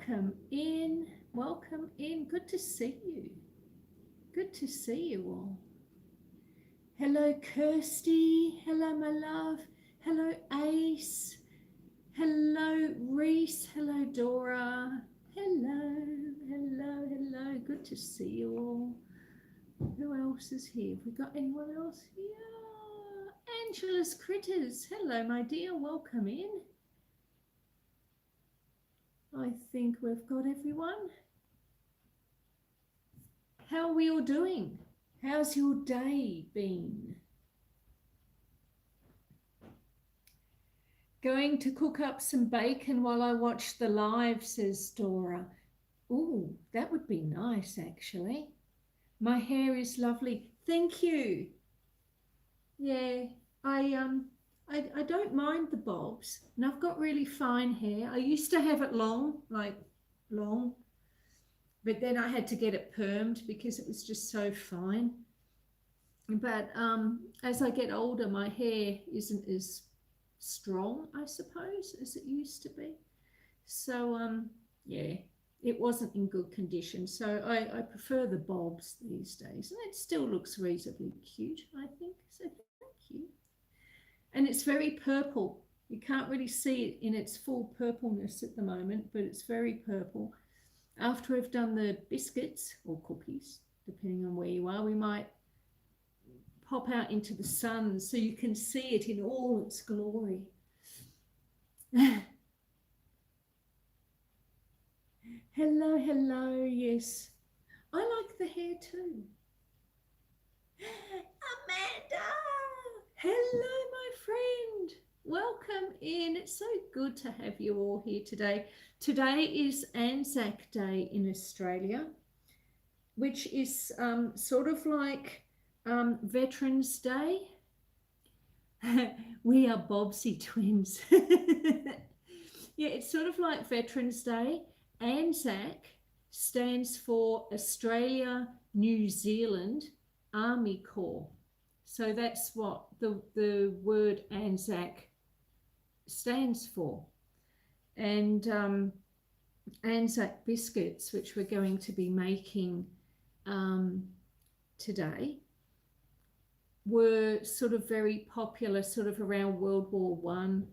welcome in. Welcome in. Good to see you. Good to see you all. Hello, Kirsty. Hello, my love. Hello, Ace. Hello, Reese. Hello, Dora. Hello, hello, hello. Good to see you all. Who else is here? Have we got anyone else here? Angela's Critters. Hello, my dear. Welcome in. I think we've got everyone. How are we all doing? How's your day been? Going to cook up some bacon while I watch the live, says Dora. Oh, that would be nice, actually. My hair is lovely. Thank you. Yeah, I don't mind the bobs, and I've got really fine hair. I used to have it long, but then I had to get it permed because it was just so fine. But as I get older, my hair isn't as strong, I suppose, as it used to be. So yeah, it wasn't in good condition. So I prefer the bobs these days, and it still looks reasonably cute, I think. So thank you. And it's very purple. You can't really see it in its full purpleness at the moment, but it's very purple. After we've done the biscuits or cookies, depending on where you are, we might pop out into the sun so you can see it in all its glory. Hello, hello, yes. I like the hair too. Amanda! Hello, my friend. Welcome in. It's so good to have you all here today. Today is Anzac Day in Australia, which is sort of like Veterans Day. We are Bobsy twins. Yeah, it's sort of like Veterans Day. Anzac stands for Australia New Zealand Army Corps. So that's what the word Anzac stands for. And Anzac Biscuits, which we're going to be making today, were sort of very popular sort of around World War One.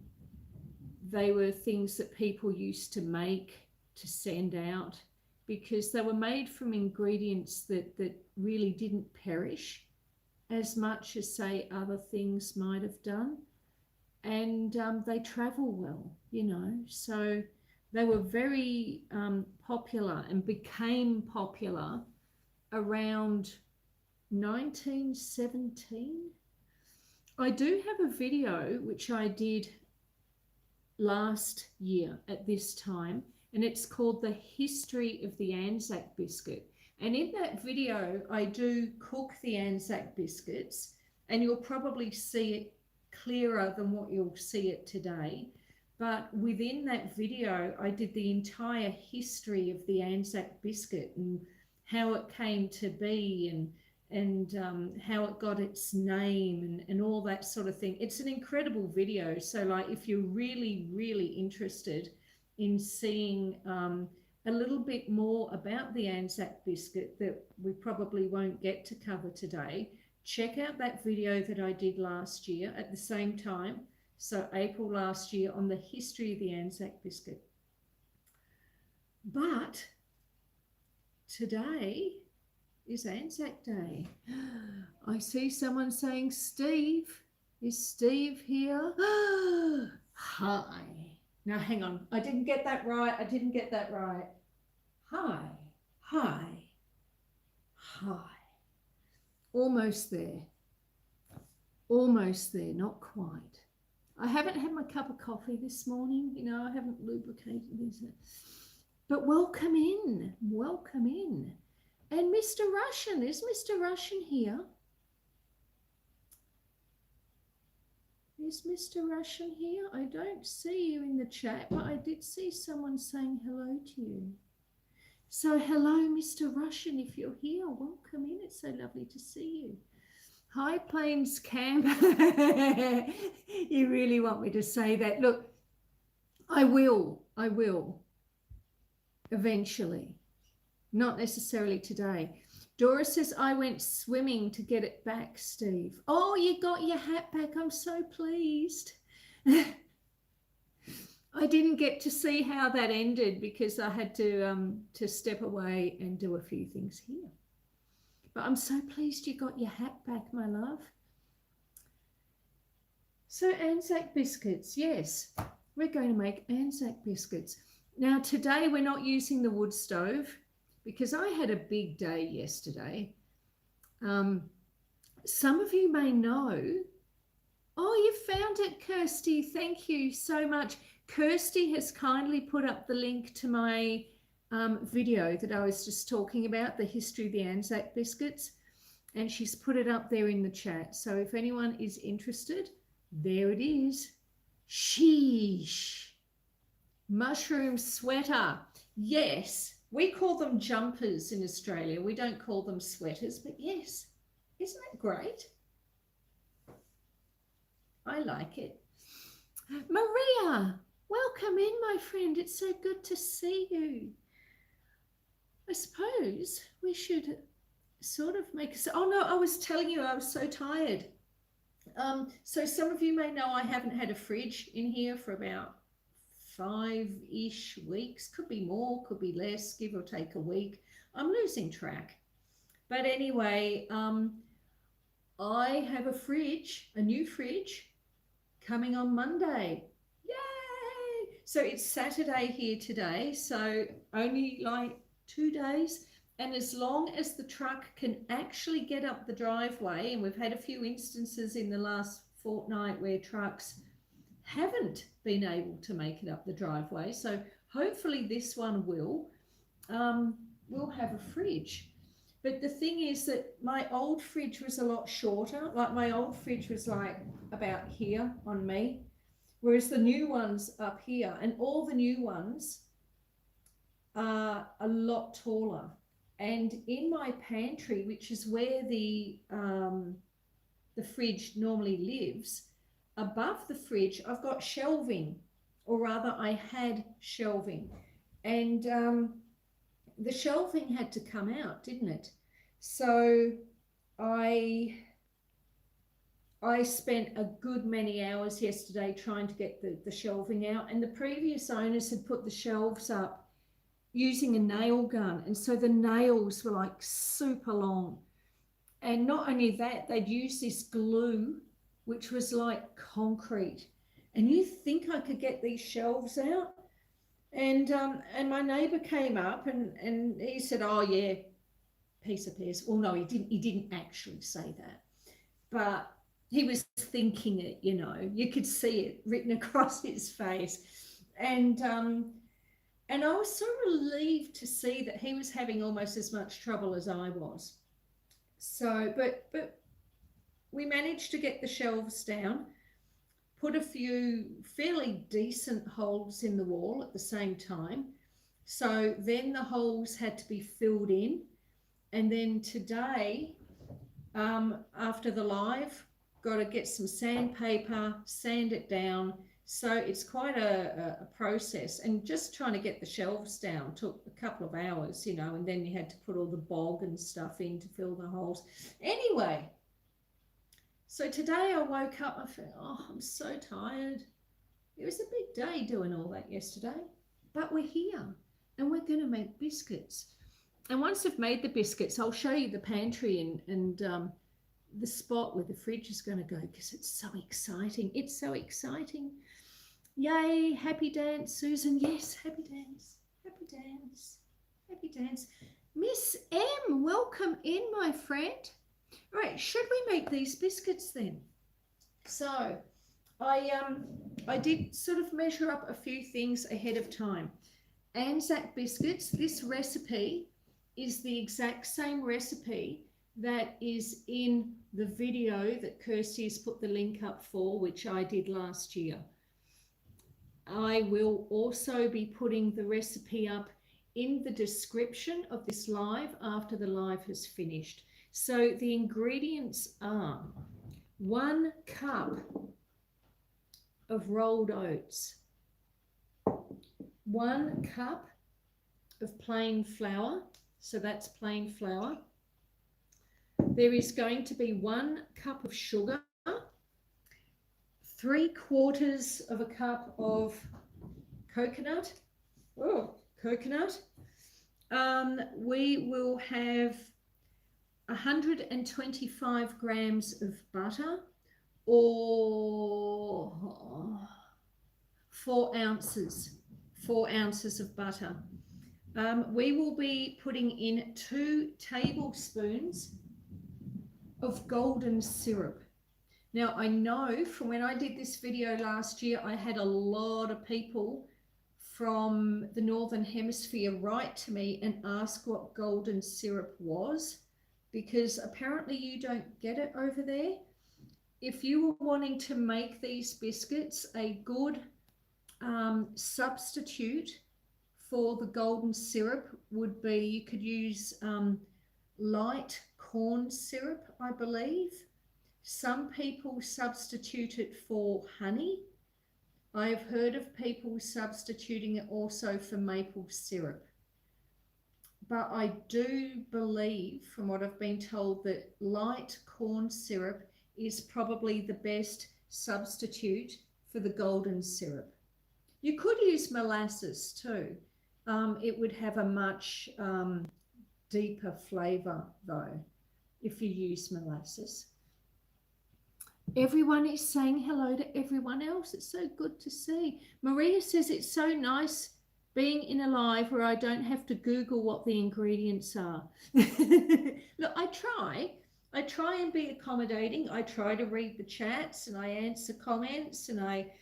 They were things that people used to make to send out because they were made from ingredients that really didn't perish as much as, say, other things might have done. And they travel well, you know. So they were very popular and became popular around 1917. I do have a video which I did last year at this time, and it's called The History of the Anzac Biscuit. And in that video, I do cook the Anzac biscuits, and you'll probably see it clearer than what you'll see it today. But within that video, I did the entire history of the Anzac biscuit and how it came to be and how it got its name and all that sort of thing. It's an incredible video. So like if you're really, really interested in seeing a little bit more about the Anzac biscuit that we probably won't get to cover today, check out that video that I did last year at the same time, so April last year, on the history of the Anzac biscuit. But today is Anzac Day. I see someone saying Steve. Is Steve here? Hi. Now hang on, I didn't get that right. Hi, hi, hi. Almost there, not quite. I haven't had my cup of coffee this morning, you know, I haven't lubricated this. But welcome in. And Mr. Russian, is Mr. Russian here? Is Mr. Russian here? I don't see you in the chat, but I did see someone saying hello to you. So hello, Mr. Russian, if you're here, welcome in. It's so lovely to see you. Hi, Plains Camp. You really want me to say that? Look, I will. eventually, not necessarily today. Dora says, I went swimming to get it back, Steve. Oh, you got your hat back. I'm so pleased. I didn't get to see how that ended because I had to step away and do a few things here. But I'm so pleased you got your hat back, my love. So Anzac biscuits, yes, we're going to make Anzac biscuits. Now today we're not using the wood stove because I had a big day yesterday. Some of you may know. Oh, you found it, Kirsty. Thank you so much. Kirsty has kindly put up the link to my video that I was just talking about, the history of the Anzac biscuits, and she's put it up there in the chat. So if anyone is interested, there it is. Sheesh. Mushroom sweater. Yes, we call them jumpers in Australia. We don't call them sweaters, but yes, isn't that great? I like it. Maria, welcome in, my friend. It's so good to see you. I suppose we should sort of make a... Oh, no, I was telling you I was so tired. So some of you may know I haven't had a fridge in here for about 5-ish weeks. Could be more, could be less, give or take a week. I'm losing track. But anyway, I have a fridge, a new fridge, coming on Monday. Yay! So it's Saturday here today, so only like 2 days. And as long as the truck can actually get up the driveway, and we've had a few instances in the last fortnight where trucks haven't been able to make it up the driveway, so hopefully this one will, we'll have a fridge. But the thing is that my old fridge was a lot shorter. Like my old fridge was like about here on me, whereas the new one's up here, and all the new ones are a lot taller. And in my pantry, which is where the fridge normally lives, above the fridge, I've got shelving, or rather I had shelving. And the shelving had to come out, didn't it? So I spent a good many hours yesterday trying to get the shelving out, and the previous owners had put the shelves up using a nail gun, and so the nails were like super long. And not only that, they'd use this glue which was like concrete, and you think I could get these shelves out? And my neighbor came up and he said, oh yeah, piece of piss. Well, no, he didn't actually say that, but he was thinking it, you know, you could see it written across his face. And I was so relieved to see that he was having almost as much trouble as I was. So, but we managed to get the shelves down, put a few fairly decent holes in the wall at the same time. So then the holes had to be filled in. And then today, after the live, got to get some sandpaper, sand it down. So it's quite a process, and just trying to get the shelves down took a couple of hours, you know, and then you had to put all the bog and stuff in to fill the holes. Anyway, so today I woke up, I felt, oh, I'm so tired. It was a big day doing all that yesterday, but we're here and we're going to make biscuits. And once I've made the biscuits, I'll show you the pantry and the spot where the fridge is going to go, because it's so exciting. It's so exciting. Yay, happy dance, Susan. Yes, happy dance, happy dance, happy dance. Miss M, welcome in, my friend. All right, should we make these biscuits then? So I did sort of measure up a few things ahead of time. Anzac biscuits, this recipe is the exact same recipe that is in the video that Kirsty has put the link up for, which I did last year. I will also be putting the recipe up in the description of this live after the live has finished. So the ingredients are 1 cup of rolled oats, 1 cup of plain flour. So that's plain flour. There is going to be 1 cup of sugar, 3/4 of a cup of coconut. We will have 125 grams of butter, or 4 ounces of butter. We will be putting in 2 tablespoons of golden syrup. Now, I know from when I did this video last year, I had a lot of people from the Northern Hemisphere write to me and ask what golden syrup was, because apparently you don't get it over there. If you were wanting to make these biscuits, a good substitute for the golden syrup would be, you could use light corn syrup, I believe. Some people substitute it for honey. I have heard of people substituting it also for maple syrup. But I do believe, from what I've been told, that light corn syrup is probably the best substitute for the golden syrup. You could use molasses too. It would have a much deeper flavour though if you use molasses. Everyone is saying hello to everyone else. It's so good to see. Maria says it's so nice being in a live where I don't have to Google what the ingredients are. Look, I try and be accommodating. I try to read the chats and I answer comments, and I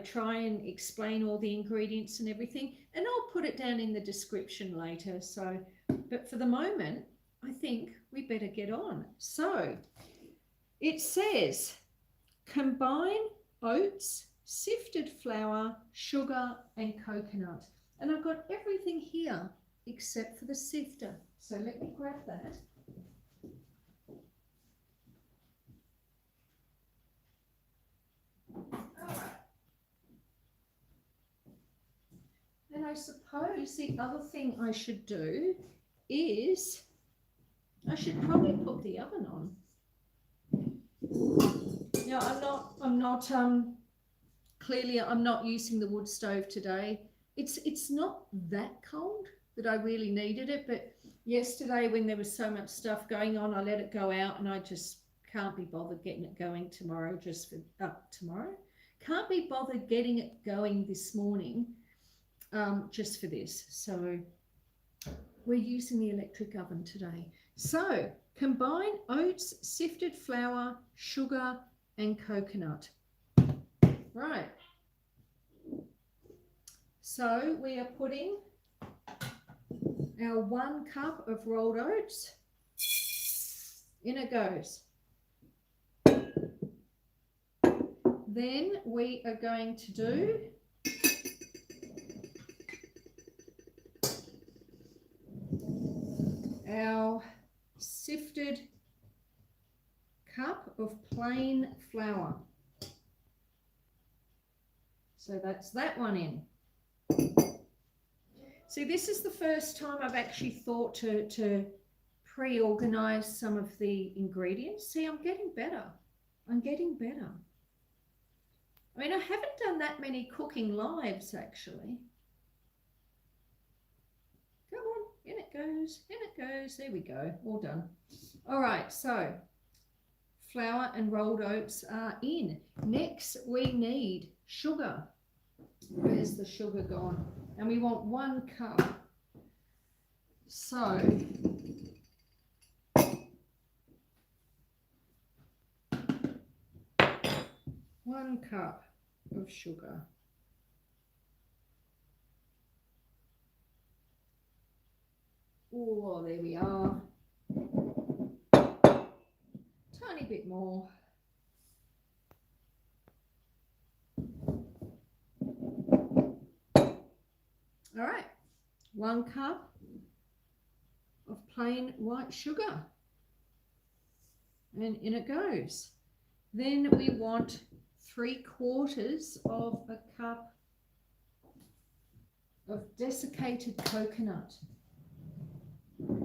try and explain all the ingredients and everything, and I'll put it down in the description later. So, but for the moment, I think we better get on. So it says, combine oats, sifted flour, sugar, and coconut. And I've got everything here except for the sifter. So let me grab that. And I suppose the other thing I should do is I should probably put the oven on. Now clearly I'm not using the wood stove today. It's not that cold that I really needed it, but yesterday when there was so much stuff going on, I let it go out, and I just can't be bothered getting it going tomorrow. Can't be bothered getting it going this morning just for this. So we're using the electric oven today. So combine oats, sifted flour, sugar, and coconut. Right. So we are putting our 1 cup of rolled oats. In it goes. Then we are going to do our sifted cup of plain flour. So that's that one in. See, this is the first time I've actually thought to pre-organize some of the ingredients. See, I'm getting better. I'm getting better. I mean, I haven't done that many cooking lives, actually. Come on, in it goes, in it goes. There we go, all done. All right, so flour and rolled oats are in. Next, we need sugar. Where's the sugar gone? And we want 1 cup. So 1 cup of sugar. Oh, there we are. Tiny bit more. All right, 1 cup of plain white sugar, and in it goes. Then we want 3/4 of a cup of desiccated coconut. We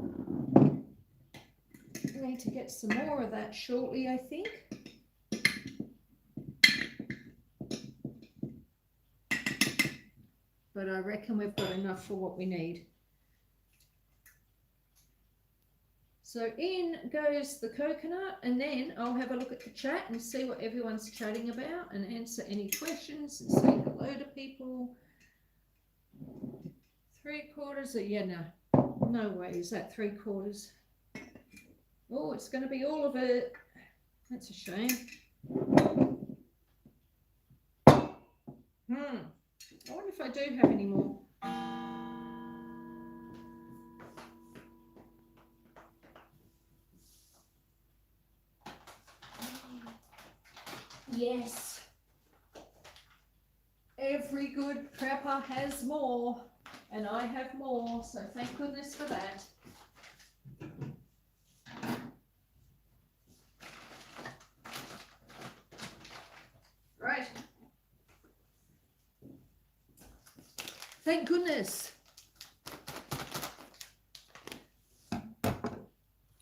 need to get some more of that shortly, I think. But I reckon we've got enough for what we need. So in goes the coconut, and then I'll have a look at the chat and see what everyone's chatting about and answer any questions and say hello to people. 3/4 of, yeah, no way is that 3/4. Oh, it's going to be all of it. That's a shame. I wonder if I do have any more. Yes. Every good prepper has more, and I have more, so thank goodness for that. Right. Thank goodness. All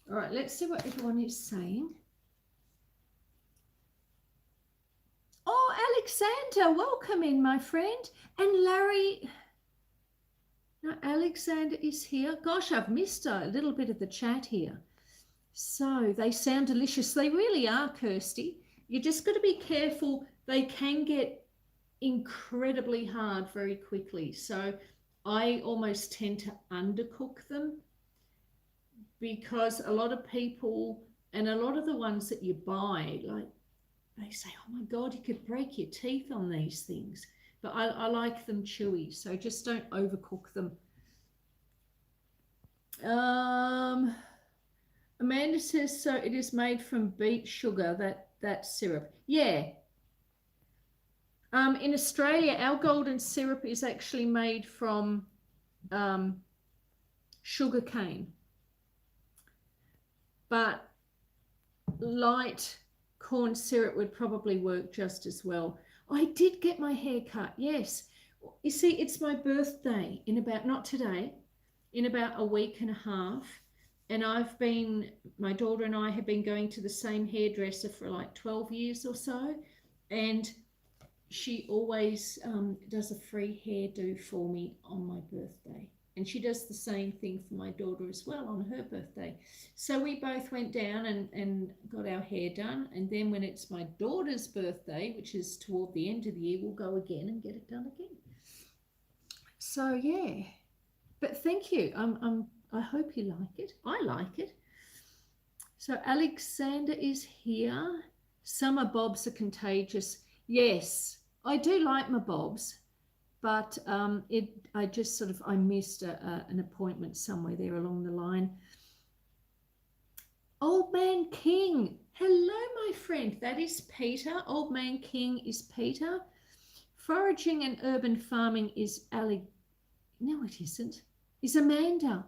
right, let's see what everyone is saying. Oh, Alexander, welcome in, my friend. And Larry, no, Alexander is here. Gosh, I've missed a little bit of the chat here. So they sound delicious. They really are, Kirsty. You just got to be careful. They can get incredibly hard very quickly. So I almost tend to undercook them, because a lot of people, and a lot of the ones that you buy, like, they say, oh my God, you could break your teeth on these things. But I like them chewy, so just don't overcook them. Amanda says, so it is made from beet sugar, that syrup. Yeah. In Australia, our golden syrup is actually made from sugar cane. But light corn syrup would probably work just as well. I did get my hair cut, yes. You see, it's my birthday in about, not today, in about a week and a half. And my daughter and I have been going to the same hairdresser for like 12 years or so. And she always does a free hairdo for me on my birthday. And she does the same thing for my daughter as well on her birthday. So we both went down and got our hair done. And then when it's my daughter's birthday, which is toward the end of the year, we'll go again and get it done again. So yeah, but thank you. I hope you like it. I like it. So Alexander is here. Summer bobs are contagious. Yes, I do like my bobs. But I missed an appointment somewhere there along the line. Old Man King. Hello, my friend. That is Peter. Old Man King is Peter. Foraging and urban farming is No, it isn't. It's Amanda.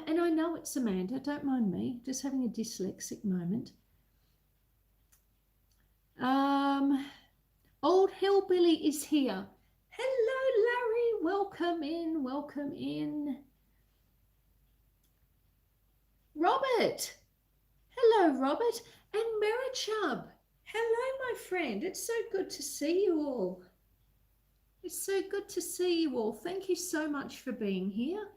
And I know it's Amanda. Don't mind me. Just having a dyslexic moment. Old Hillbilly is here. Hello, Larry. Welcome in. Welcome in. Robert. Hello, Robert. And Marichub. Hello, my friend. It's so good to see you all. It's so good to see you all. Thank you so much for being here.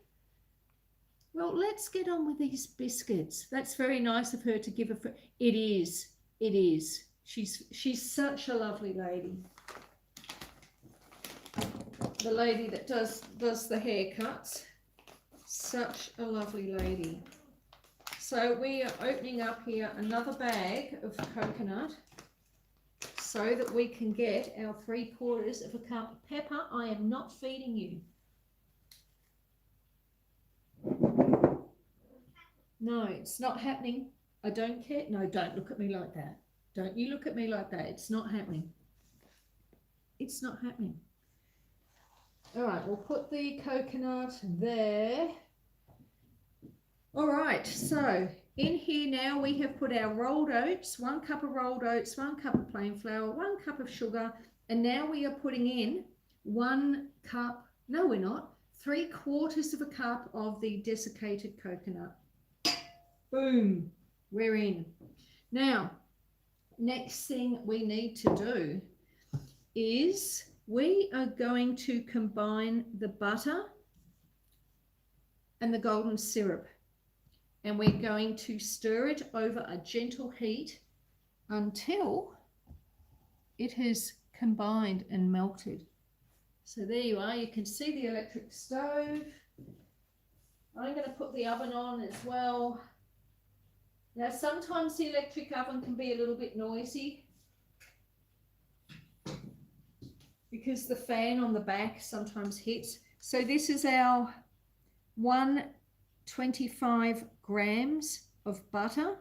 Well, let's get on with these biscuits. That's very nice of her to give a... It is. It is. She's such a lovely lady. The lady that does the haircuts. Such a lovely lady. So we are opening up here another bag of coconut so that we can get our 3/4 of a cup. Pepper, I am not feeding you. No, it's not happening. I don't care. No, don't look at me like that. Don't you look at me like that. It's not happening. It's not happening. All right, we'll put the coconut there. All right, so in here now we have put our rolled oats, 1 cup of rolled oats, 1 cup of plain flour, 1 cup of sugar, and now we are putting in 1 cup No, we're not. 3/4 of a cup of the desiccated coconut. Boom, we're in. Now, next thing we need to do is we are going to combine the butter and the golden syrup, and we're going to stir it over a gentle heat until it has combined and melted. So there you are. You can see the electric stove. I'm going to put the oven on as well. Now, sometimes the electric oven can be a little bit noisy because the fan on the back sometimes hits. So this is our 125 grams of butter,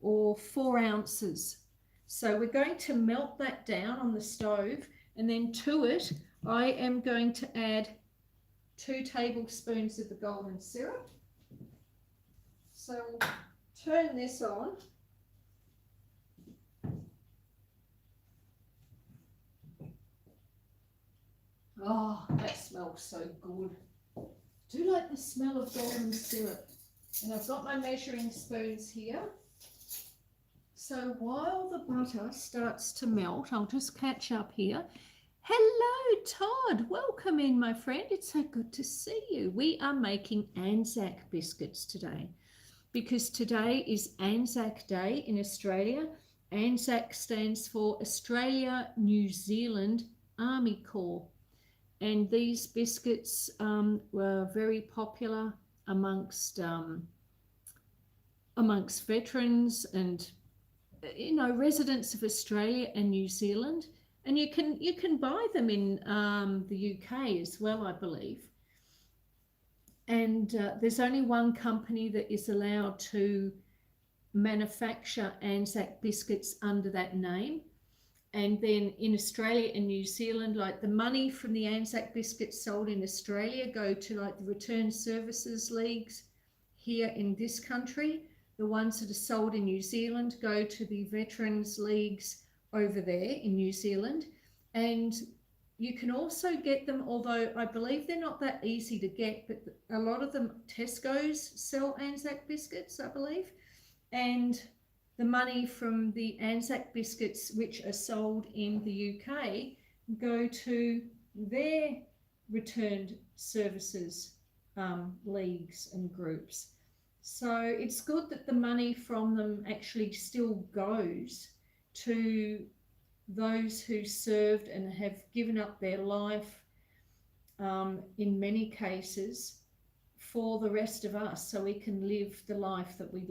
or 4 ounces. So we're going to melt that down on the stove, and then to it I am going to add 2 tablespoons of the golden syrup. So we'll turn this on. Oh, that smells so good. I do like the smell of golden syrup. And I've got my measuring spoons here. So while the butter starts to melt, I'll just catch up here. Hello, Todd. Welcome in, my friend. It's so good to see you. We are making Anzac biscuits today because today is Anzac Day in Australia. Anzac stands for Australia New Zealand Army Corps. And these biscuits were very popular amongst veterans and residents of Australia and New Zealand. And you can buy them in the UK as well, I believe. And there's only one company that is allowed to manufacture Anzac biscuits under that name. And then in Australia and New Zealand, like the money from the Anzac biscuits sold in Australia go to like the Return Services Leagues here in this country. The ones that are sold in New Zealand go to the Veterans Leagues over there in New Zealand. And you can also get them, although I believe they're not that easy to get, but a lot of them, Tesco's sell Anzac biscuits, I believe. And the money from the Anzac biscuits, which are sold in the UK, go to their returned services leagues and groups. So it's good that the money from them actually still goes to those who served and have given up their life in many cases for the rest of us, so we can live the life that we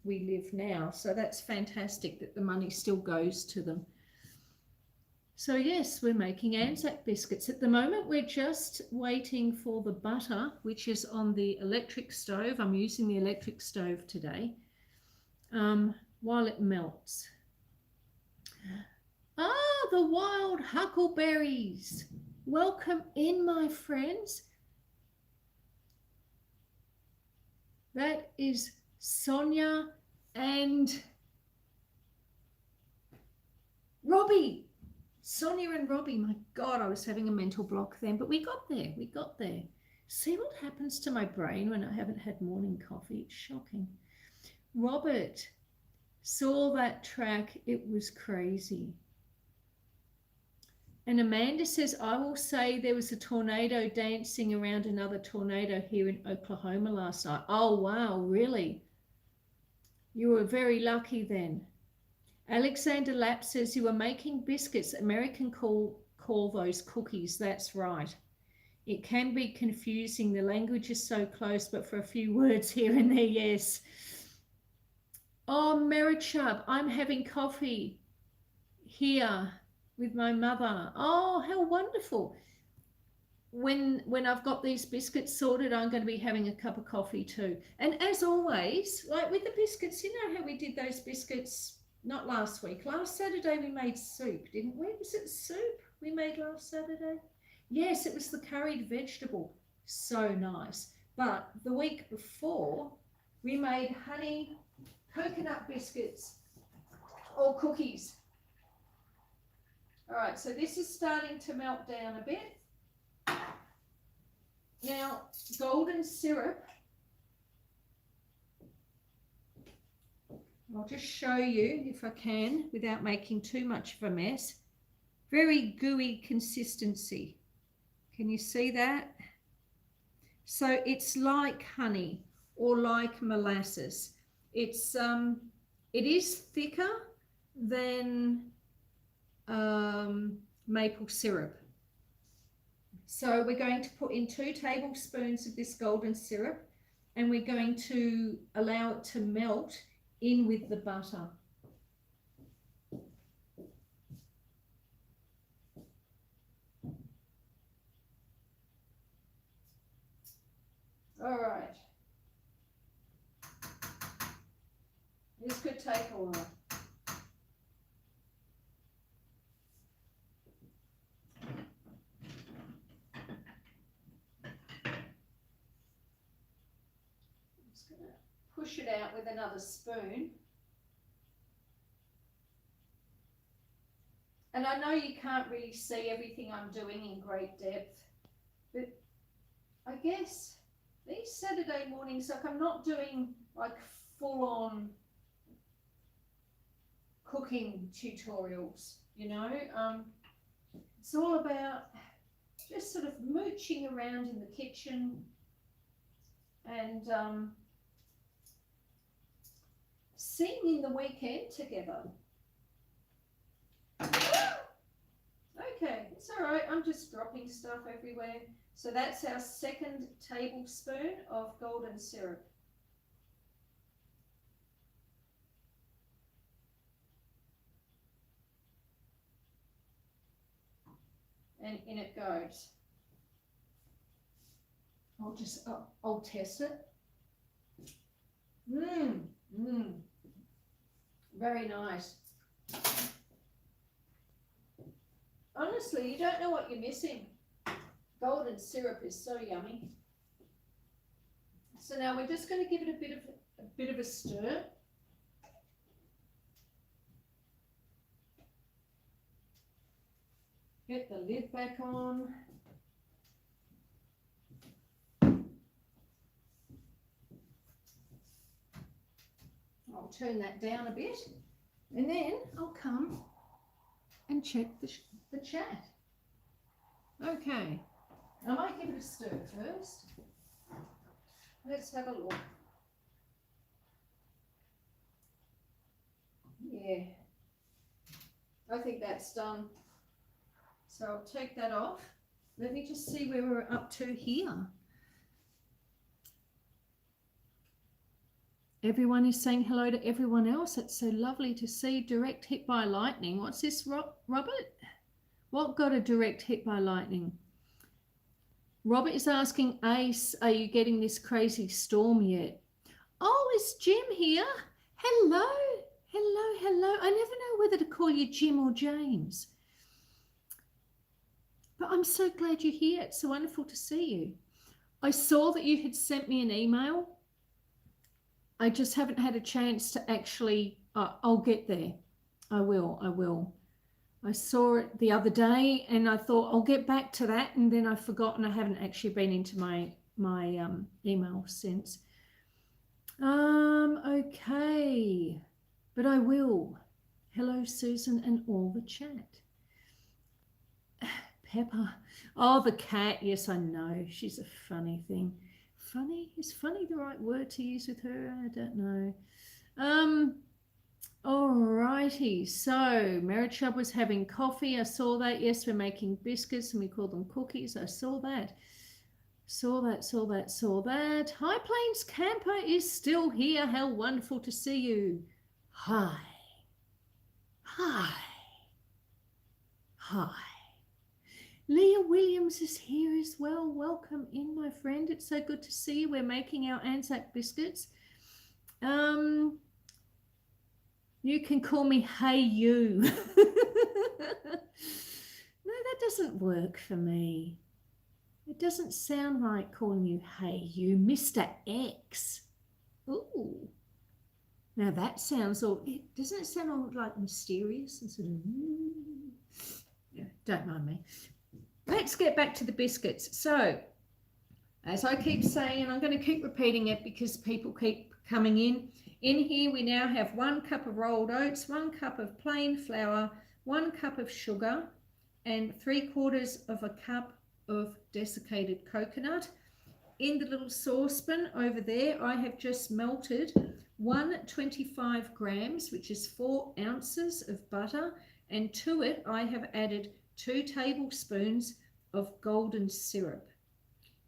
live now. So that's fantastic that the money still goes to them. So yes, we're making Anzac biscuits. At the moment, we're just waiting for the butter, which is on the electric stove. I'm using the electric stove today, while it melts. Ah, the wild huckleberries. Welcome in, my friends. That is Sonia and Robbie. Sonia and Robbie. My God, I was having a mental block then, but we got there. We got there. See what happens to my brain when I haven't had morning coffee. It's shocking. Robert saw that track. It was crazy. And Amanda says, I will say there was a tornado dancing around another tornado here in Oklahoma last night. Oh, wow, really? You were very lucky then. Alexander Lapp says, you were making biscuits. American call those cookies. That's right. It can be confusing. The language is so close, but for a few words here and there, yes. Oh, Merichub, I'm having coffee here with my mother. Oh, how wonderful. When I've got these biscuits sorted, I'm going to be having a cup of coffee too. And as always, like with the biscuits, you know how we did those biscuits, not last week. Last Saturday we made soup, didn't we? Was it soup we made last Saturday? Yes, it was the curried vegetable. So nice. But the week before, we made honey coconut biscuits or cookies. All right, so this is starting to melt down a bit. Now, golden syrup, I'll just show you if I can without making too much of a mess. Very gooey consistency. Can you see that? So it's like honey or like molasses. It is thicker than maple syrup. So we're going to put in 2 tablespoons of this golden syrup, and we're going to allow it to melt in with the butter. All right. This could take a while. Push it out with another spoon. And I know you can't really see everything I'm doing in great depth, but I guess these Saturday mornings, like, I'm not doing like full-on cooking tutorials, you know. It's all about just sort of mooching around in the kitchen and seeing the weekend together. Okay, it's all right. I'm just dropping stuff everywhere. So that's our 2nd tablespoon of golden syrup. And in it goes. I'll test it. Very nice. Honestly, you don't know what you're missing. Golden syrup is so yummy. So now we're just going to give it a bit of a stir. Get the lid back on. I'll turn that down a bit, and then I'll come and check the chat. Okay, I might give it a stir first. Let's have a look. Yeah, I think that's done. So I'll take that off. Let me just see where we're up to here. Everyone is saying hello to everyone else. It's so lovely to see. Direct hit by lightning. What's this, Robert? What got a direct hit by lightning? Robert is asking, Ace, are you getting this crazy storm yet? Oh, it's Jim here. Hello. Hello, hello. I never know whether to call you Jim or James. But I'm so glad you're here. It's so wonderful to see you. I saw that you had sent me an email. I just haven't had a chance to actually, I'll get there. I will. I saw it the other day and I thought I'll get back to that, and then I've forgotten. I haven't actually been into my email since. Okay, but I will. Hello, Susan, and all the chat. Pepper. Oh, the cat. Yes, I know. She's a funny thing. Funny? Is funny the right word to use with her? I don't know. Alrighty. So Marichub was having coffee. I saw that. Yes, we're making biscuits and we call them cookies. I saw that. Saw that. High Plains Camper is still here. How wonderful to see you. Hi. Leah Williams is here as well. Welcome in, my friend. It's so good to see you. We're making our Anzac biscuits. You can call me Hey You. No, that doesn't work for me. It doesn't sound right calling you Hey You, Mr. X. Ooh. Now that sounds doesn't it sound all like mysterious and sort of, yeah, don't mind me. Let's get back to the biscuits. So As I keep saying, and I'm going to keep repeating it because people keep coming in. In here we now have 1 cup of rolled oats, 1 cup of plain flour, 1 cup of sugar, and 3/4 of a cup of desiccated coconut. In the little saucepan over there, I have just melted 125 grams, which is 4 ounces of butter, and to it I have added 2 tablespoons of golden syrup.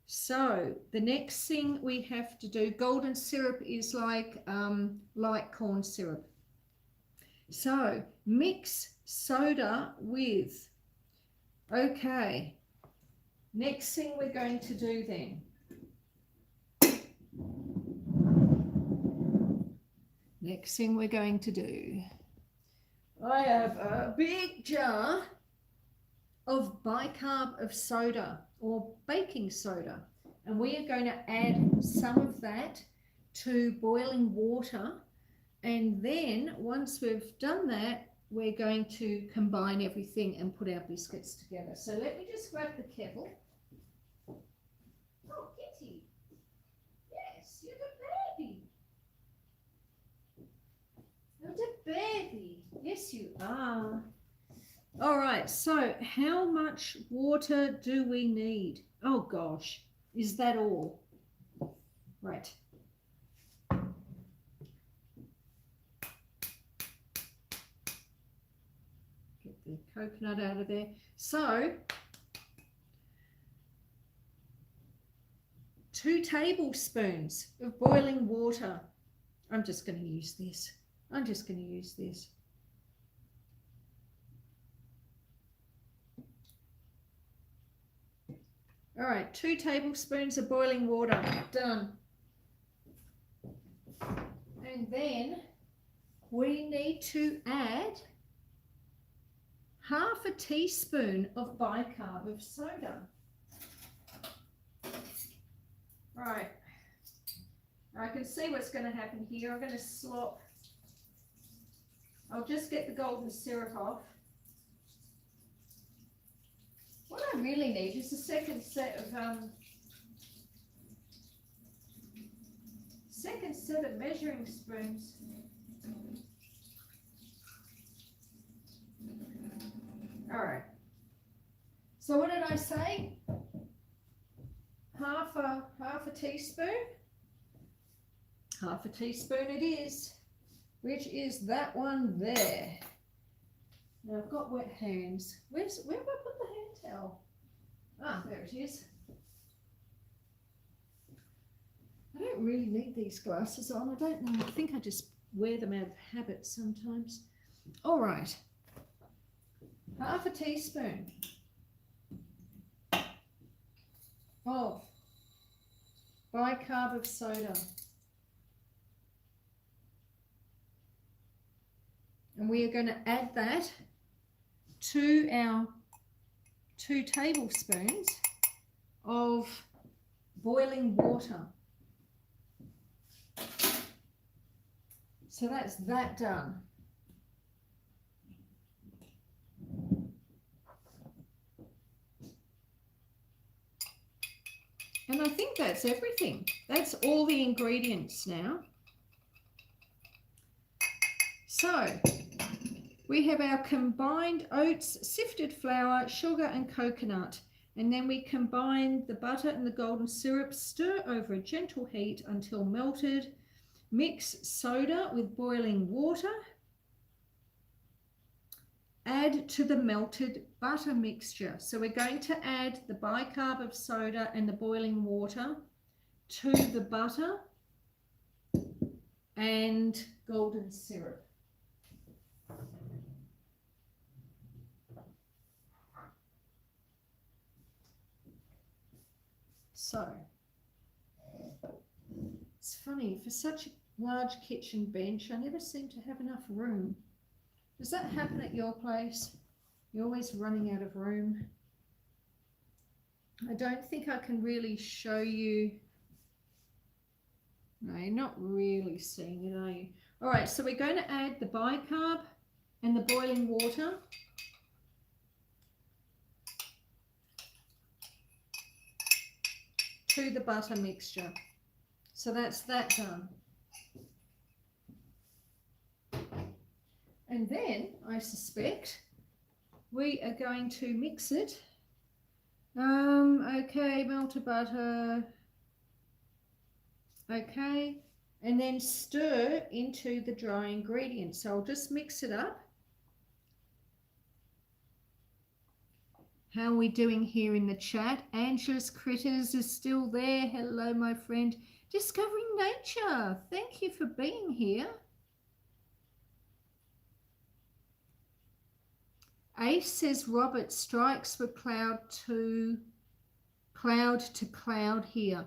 So the next thing we have to do, golden syrup is like light corn syrup. So mix soda with, okay, next thing we're going to do then. Next thing we're going to do, I have a big jar of bicarb of soda or baking soda, and we are going to add some of that to boiling water, and then once we've done that, we're going to combine everything and put our biscuits together. So let me just grab the kettle. Oh, Kitty, yes, you're the baby. You're the baby. Yes, you are. All right, so how much water do we need? Oh gosh, is that all? Right. Get the coconut out of there. So 2 tablespoons of boiling water. I'm just going to use this. I'm just going to use this. All right, 2 tablespoons of boiling water, done. And then we need to add half a teaspoon of bicarb of soda. Right, I can see what's going to happen here. I'm going to slop. I'll just get the golden syrup off. What I really need is a second set of measuring spoons. All right. So what did I say? Half a teaspoon. Half a teaspoon it is, which is that one there. Now I've got wet hands. Where have I put the hand towel? Ah, there it is. I don't really need these glasses on. I don't know. I think I just wear them out of habit sometimes. All right. Half a teaspoon of bicarb of soda. And we are going to add that to our 2 tablespoons of boiling water. So that's that done. And I think that's everything. That's all the ingredients now. So we have our combined oats, sifted flour, sugar and coconut. And then we combine the butter and the golden syrup, stir over a gentle heat until melted. Mix soda with boiling water. Add to the melted butter mixture. So we're going to add the bicarb of soda and the boiling water to the butter and golden syrup. So it's funny, for such a large kitchen bench, I never seem to have enough room. Does that happen at your place? You're always running out of room. I don't think I can really show you. No, you're not really seeing it, are you? All right, so we're going to add the bicarb and the boiling water. to the butter mixture. So that's that done. And then I suspect we are going to mix it. Okay, melted butter. Okay, and then stir into the dry ingredients. So I'll just mix it up. How are we doing here in the chat? Angela's Critters is still there. Hello, my friend. Discovering Nature. Thank you for being here. Ace says Robert strikes were cloud to cloud here.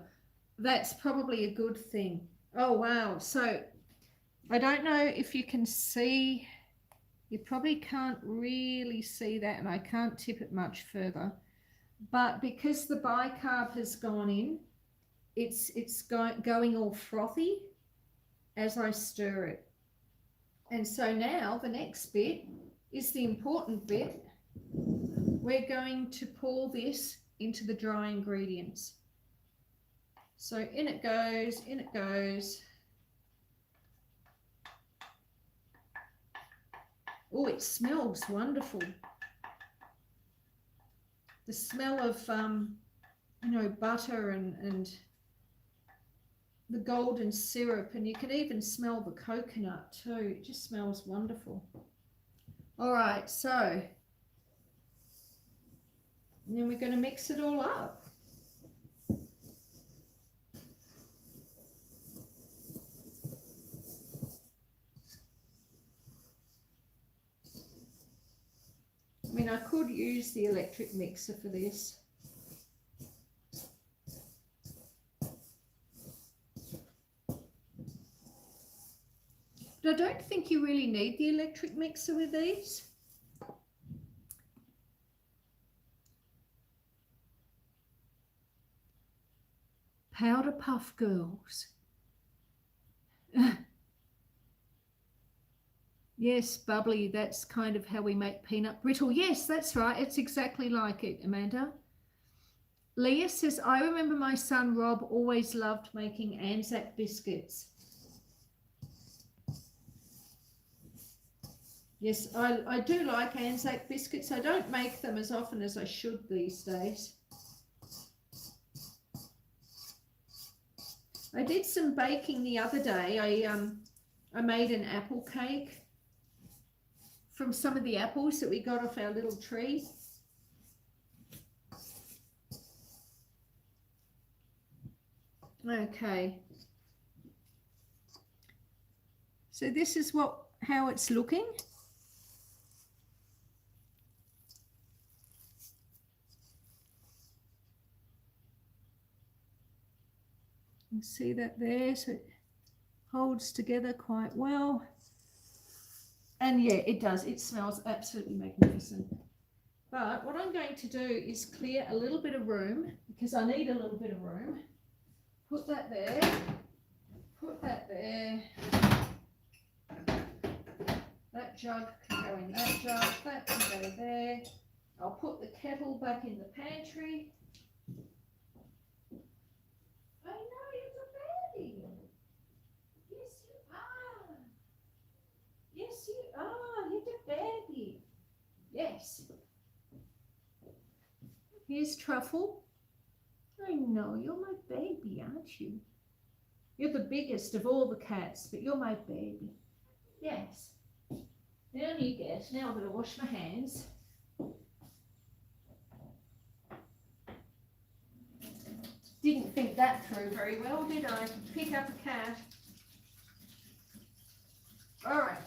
That's probably a good thing. Oh, wow. So I don't know if you can see. You probably can't really see that, and I can't tip it much further. But because the bicarb has gone in, it's going all frothy as I stir it. And so now the next bit is the important bit. We're going to pour this into the dry ingredients. So in it goes, in it goes. Oh, it smells wonderful. The smell of, you know, butter and the golden syrup, and you can even smell the coconut too. It just smells wonderful. All right, so and then we're going to mix it all up. I mean, I could use the electric mixer for this. But I don't think you really need the electric mixer with these. Powder puff girls. Yes, bubbly, that's kind of how we make peanut brittle. Yes, that's right. It's exactly like it, Amanda. Leah says, I remember my son Rob always loved making Anzac biscuits. Yes, I do like Anzac biscuits. I don't make them as often as I should these days. I did some baking the other day. I made an apple cake from some of the apples that we got off our little tree. Okay. So this is how it's looking. You see that there, so it holds together quite well. And yeah, it does. It smells absolutely magnificent. But what I'm going to do is clear a little bit of room, because I need a little bit of room. Put that there. Put that there. That jug can go in that jug. That can go there. I'll put the kettle back in the pantry. I know, you're the baby. Yes, you are. Yes, you are. You're the baby. Yes. Here's Truffle. I know, you're my baby, aren't you? You're the biggest of all the cats, but you're my baby. Yes. Now you get. Now I'm going to wash my hands. Didn't think that through very well, did I? Pick up a cat. All right.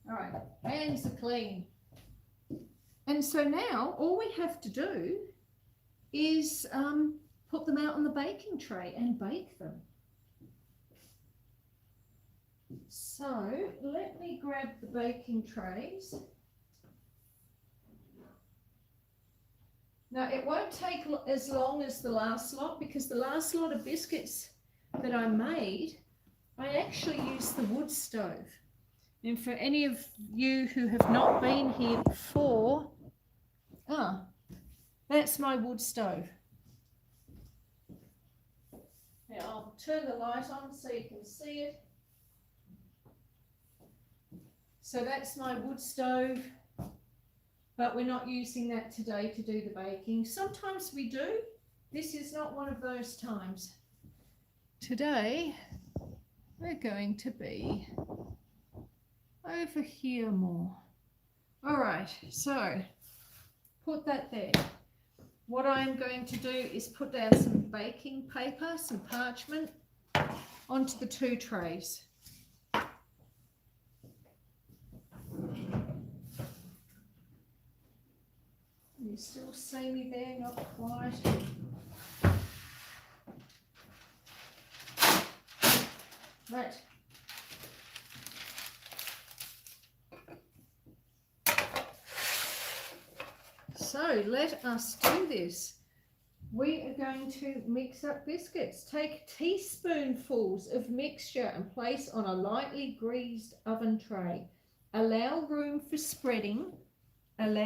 All right, hands are clean. And so now all we have to do is put them out on the baking tray and bake them. So let me grab the baking trays. Now, it won't take as long as the last lot, because the last lot of biscuits that I made, I actually used the wood stove. And for any of you who have not been here before, That's my wood stove. Now I'll turn the light on so you can see it. So that's my wood stove, but we're not using that today to do the baking. Sometimes we do. This is not one of those times. Today we're going to be over here more. All right, so put that there. What I'm going to do is put down some baking paper, some parchment onto the 2 trays. You still see me there, not quite. Right. So let us do this. We are going to mix up biscuits. Take teaspoonfuls of mixture and place on a lightly greased oven tray. Allow room for spreading. And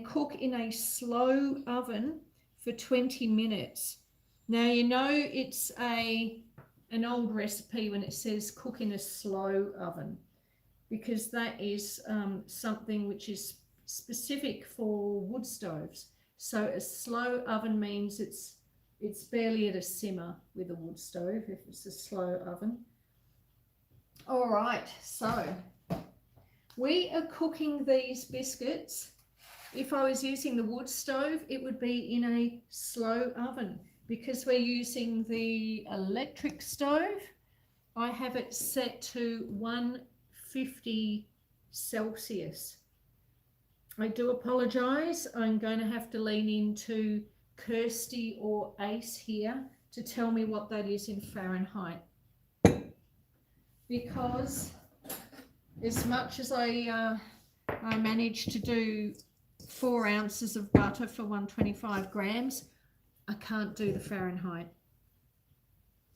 cook in a slow oven for 20 minutes. Now you know it's an old recipe when it says cook in a slow oven, because that is something which is specific for wood stoves. So a slow oven means it's barely at a simmer with a wood stove if it's a slow oven. All right, so we are cooking these biscuits. If I was using the wood stove, it would be in a slow oven. Because we're using the electric stove, I have it set to 150 Celsius. I do apologise. I'm going to have to lean into Kirsty or Ace here to tell me what that is in Fahrenheit. Because as much as I managed to do 4 ounces of butter for 125 grams, I can't do the Fahrenheit.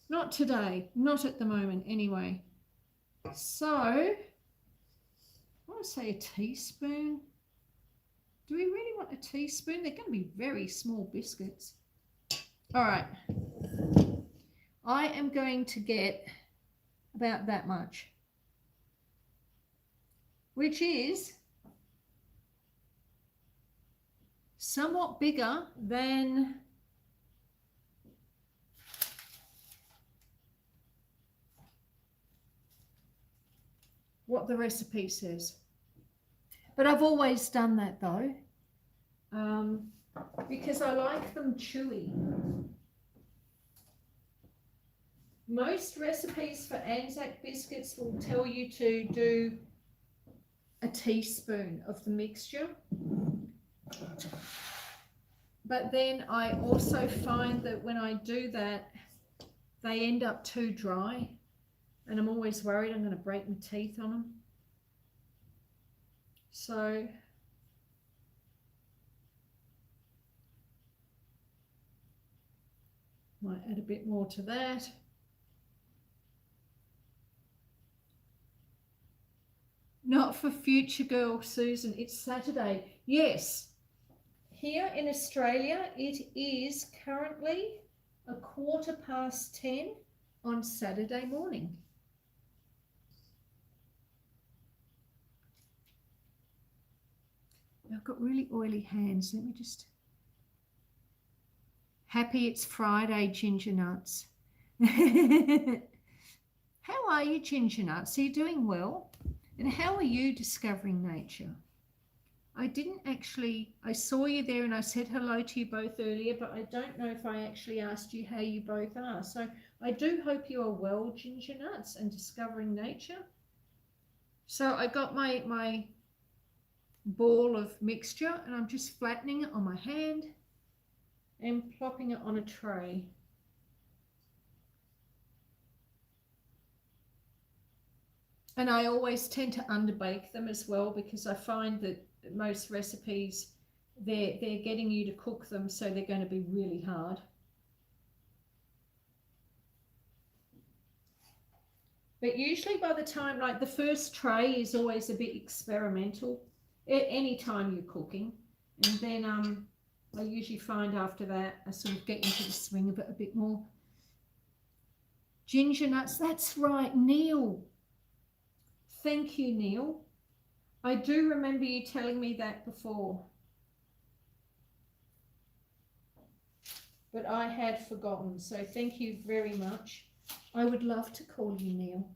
Not today, not at the moment anyway. So, I want to say a teaspoon. Do we really want a teaspoon? They're going to be very small biscuits. All right. I am going to get about that much, which is somewhat bigger than what the recipe says. But I've always done that though, because I like them chewy. Most recipes for Anzac biscuits will tell you to do a teaspoon of the mixture. But then I also find that when I do that, they end up too dry. And I'm always worried I'm going to break my teeth on them. So might add a bit more to that. Not for future girl, Susan. It's Saturday. Yes. Here in Australia, it is currently 10:15 on Saturday morning. I've got really oily hands. Let me just... Happy it's Friday, Ginger Nuts. How are you, Ginger Nuts? Are you doing well? And how are you discovering nature? I didn't actually... I saw you there and I said hello to you both earlier, but I don't know if I actually asked you how you both are. So I do hope you are well, Ginger Nuts, and discovering nature. So I got my ball of mixture and I'm just flattening it on my hand and plopping it on a tray. And I always tend to underbake them as well, because I find that most recipes, they're getting you to cook them, so they're going to be really hard. But usually by the time, like the first tray is always a bit experimental. Any time you're cooking, And then I usually find after that I sort of get into the swing of it a bit more. Ginger nuts, that's right, Neil. Thank you, Neil. I do remember you telling me that before, but I had forgotten, so thank you very much. I would love to call you Neil.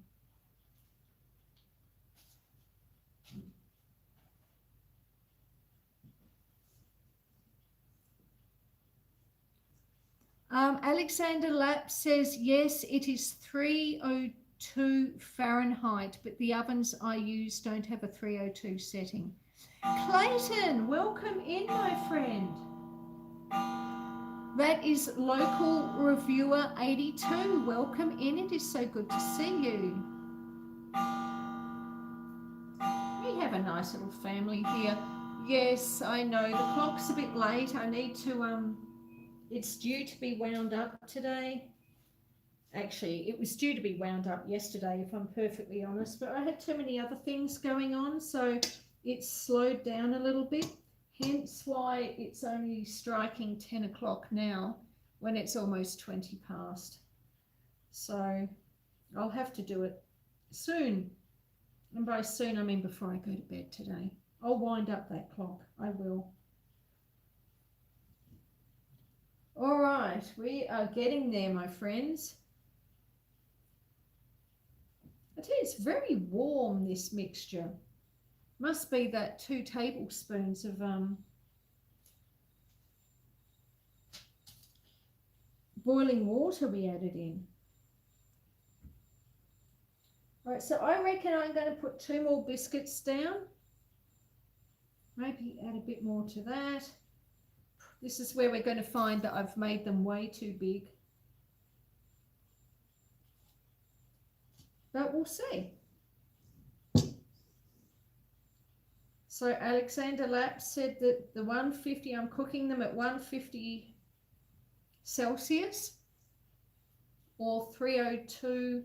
Alexander Lapp says, yes, it is 302 Fahrenheit, but the ovens I use don't have a 302 setting. Clayton, welcome in, my friend. That is local reviewer 82. Welcome in. It is so good to see you. We have a nice little family here. Yes, I know the clock's a bit late. I need to it's due to be wound up today. Actually, it was due to be wound up yesterday, if I'm perfectly honest, but I had too many other things going on, so it's slowed down a little bit, hence why it's only striking 10 o'clock now when it's almost 20 past. So I'll have to do it soon, and by soon I mean before I go to bed today. I'll wind up that clock, I will. All right, we are getting there, my friends. I tell you, it's very warm, this mixture. Must be that 2 tablespoons of boiling water we added in. All right, so I reckon I'm going to put 2 more biscuits down. Maybe add a bit more to that. This is where we're going to find that I've made them way too big. But we'll see. So Alexander Lapp said that the 150, I'm cooking them at 150 Celsius or 302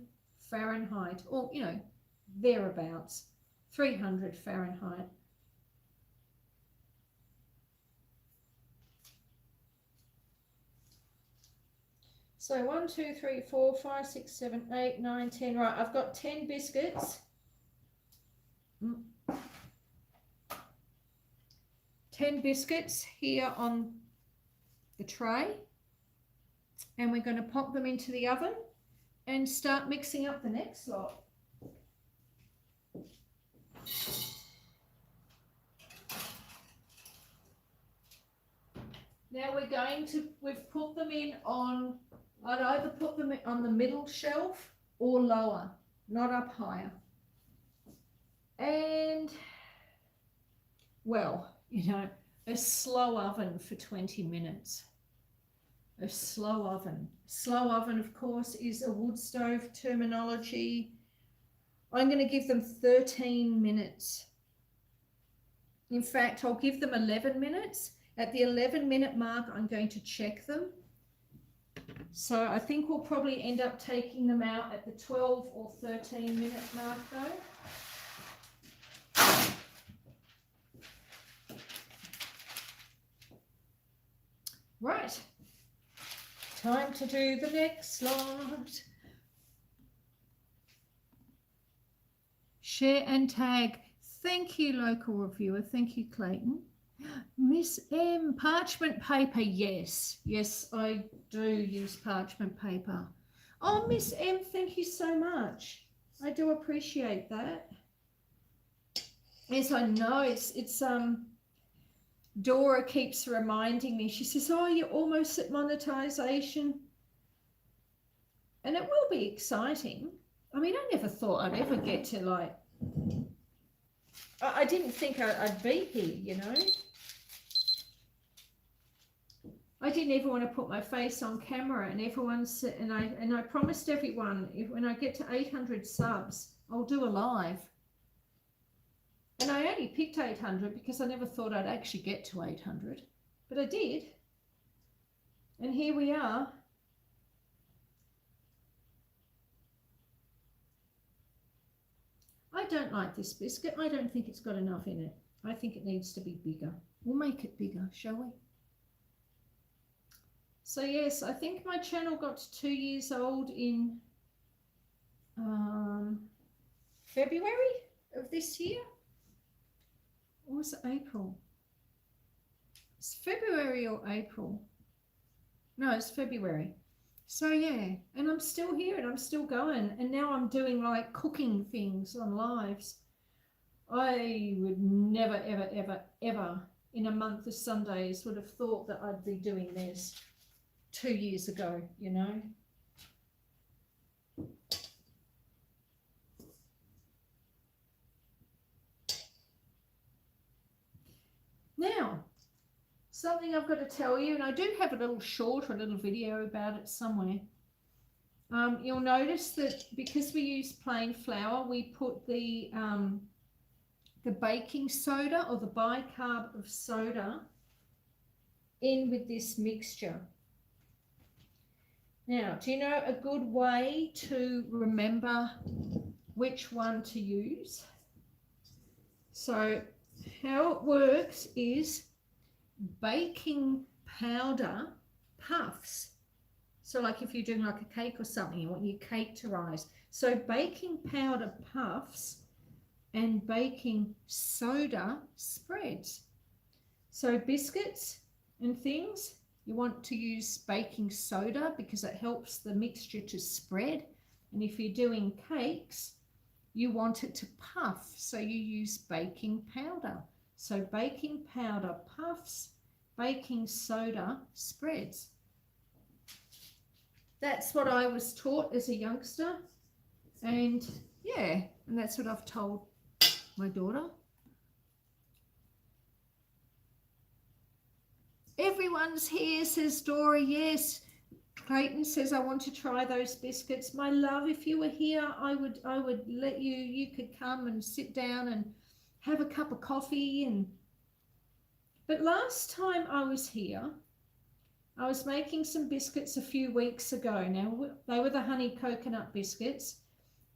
Fahrenheit, or, you know, thereabouts, 300 Fahrenheit. So 1, 2, 3, 4, 5, 6, 7, 8, 9, 10. Right, I've got 10 biscuits. 10 biscuits here on the tray. And we're going to pop them into the oven and start mixing up the next lot. Now we're going to, we've put them in on, I'd either put them on the middle shelf or lower, not up higher. And, well, you know, a slow oven for 20 minutes. A slow oven. Slow oven, of course, is a wood stove terminology. I'm going to give them 13 minutes. In fact, I'll give them 11 minutes. At the 11-minute mark, I'm going to check them. So I think we'll probably end up taking them out at the 12 or 13-minute mark, though. Right. Time to do the next lot. Share and tag. Thank you, local reviewer. Thank you, Clayton. Miss M, parchment paper. Yes, yes, I do use parchment paper. Oh, Miss M, thank you so much. I do appreciate that. Yes, I know it's Dora keeps reminding me. She says, oh, you're almost at monetization. And it will be exciting. I mean, I never thought I'd ever get to, like, I didn't think I'd be here, you know. I didn't even want to put my face on camera, and everyone said, and I promised everyone, when I get to 800 subs, I'll do a live. And I only picked 800 because I never thought I'd actually get to 800, but I did. And here we are. I don't like this biscuit. I don't think it's got enough in it. I think it needs to be bigger. We'll make it bigger, shall we? So yes, I think my channel got to 2 years old in February of this year. Or was it April? It's February or April. No, it's February. So yeah, and I'm still here and I'm still going. And now I'm doing like cooking things on lives. I would never, ever, ever, ever in a month of Sundays would have thought that I'd be doing this 2 years ago, you know. Now, something I've got to tell you, and I do have a little short or a little video about it somewhere. You'll notice that because we use plain flour, we put the baking soda or the bicarb of soda in with this mixture. Now, do you know a good way to remember which one to use? So how it works is baking powder puffs. So like if you're doing like a cake or something, you want your cake to rise. So baking powder puffs and baking soda spreads. So biscuits and things, you want to use baking soda because it helps the mixture to spread. And if you're doing cakes, you want it to puff, so you use baking powder. So baking powder puffs, baking soda spreads. That's what I was taught as a youngster. And yeah, and that's what I've told my daughter. Everyone's here, says Dora. Yes. Clayton says, I want to try those biscuits. My love, if you were here, I would let you could come and sit down and have a cup of coffee. But last time I was here, I was making some biscuits a few weeks ago. Now, they were the honey coconut biscuits.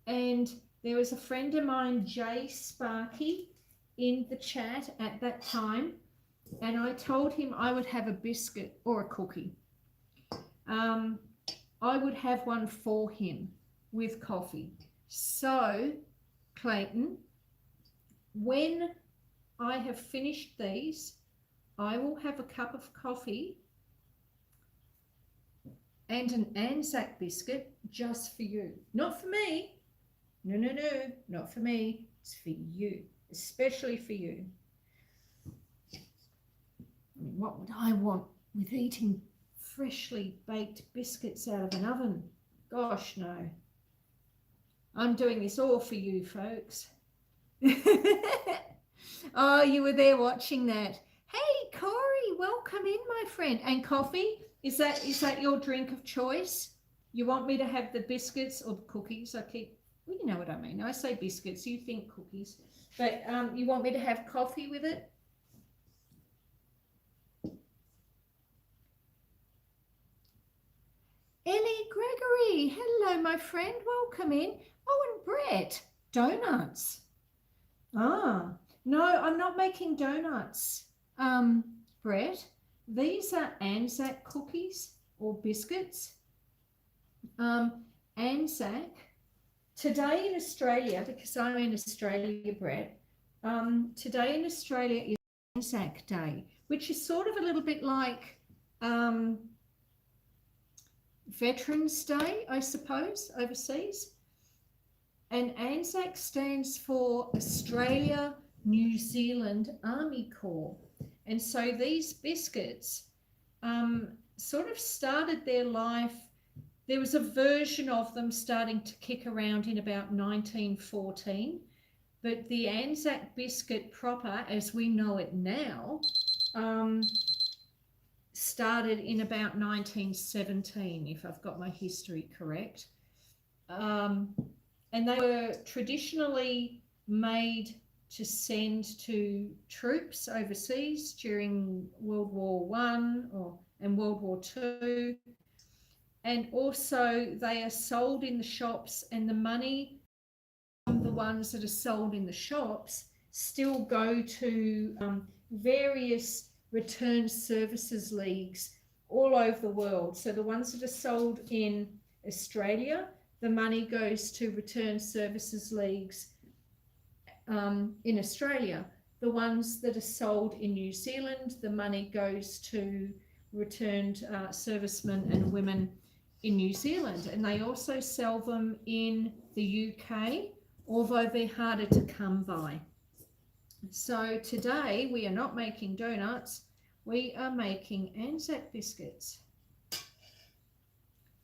And there was a friend of mine, Jay Sparky, in the chat at that time. And I told him I would have a biscuit or a cookie. I would have one for him with coffee. So, Clayton, when I have finished these, I will have a cup of coffee and an Anzac biscuit just for you. Not for me. No, no, no, not for me. It's for you, especially for you. I mean, what would I want with eating freshly baked biscuits out of an oven? Gosh, no. I'm doing this all for you, folks. Oh, you were there watching that. Hey, Corey, welcome in, my friend. And coffee, is that your drink of choice? You want me to have the biscuits or the cookies? Well, you know what I mean. I say biscuits, you think cookies. But you want me to have coffee with it? Ellie Gregory, hello, my friend. Welcome in. Oh, and Brett, donuts. Ah, no, I'm not making donuts, Brett. These are Anzac cookies or biscuits. Anzac. Today in Australia, because I'm in Australia, Brett, today in Australia is Anzac Day, which is sort of a little bit like Veterans Day, I suppose, overseas. And Anzac stands for Australia New Zealand Army Corps. And so these biscuits sort of started their life. There was a version of them starting to kick around in about 1914. But the Anzac biscuit proper, as we know it now, started in about 1917, if I've got my history correct. And they were traditionally made to send to troops overseas during World War I and World War II. And also they are sold in the shops, and the money from the ones that are sold in the shops still go to various return services leagues all over the world. So the ones that are sold in Australia, the money goes to return services leagues in Australia. The ones that are sold in New Zealand, the money goes to returned servicemen and women in New Zealand. And they also sell them in the UK, although they're harder to come by. So today we are not making donuts, we are making Anzac biscuits.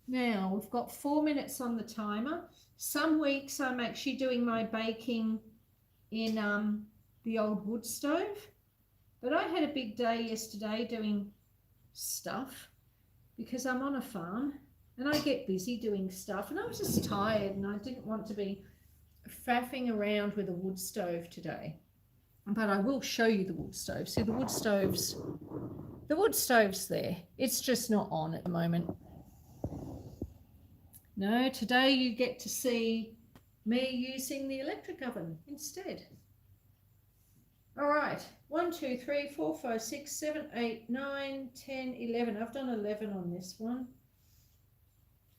Now we've got 4 minutes on the timer. Some weeks I'm actually doing my baking in the old wood stove, but I had a big day yesterday doing stuff because I'm on a farm and I get busy doing stuff, and I was just tired and I didn't want to be faffing around with a wood stove today. But I will show you the wood stove. See, the wood stove's there. It's just not on at the moment. No, today you get to see me using the electric oven instead. All right, 1, 2, 3, 4, 5, 6, 7, 8, 9, 10, 11. I've done 11 on this one.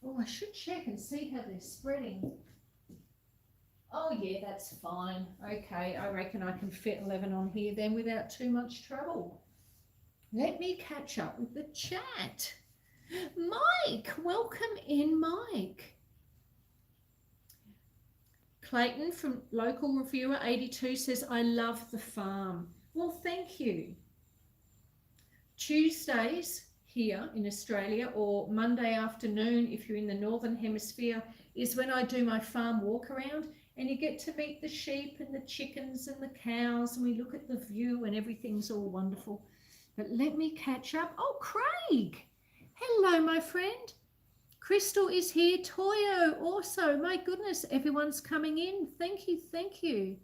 Oh, I should check and see how they're spreading. Oh yeah, that's fine. Okay, I reckon I can fit 11 on here then without too much trouble. Let me catch up with the chat. Mike, welcome in, Mike. Clayton from Local Reviewer 82 says, I love the farm. Well, thank you. Tuesdays here in Australia, or Monday afternoon if you're in the Northern Hemisphere, is when I do my farm walk around, and you get to meet the sheep and the chickens and the cows, and we look at the view and everything's all wonderful. But let me catch up. Oh, Craig. Hello, my friend. Crystal is here. Toyo also. My goodness, everyone's coming in. Thank you, thank you.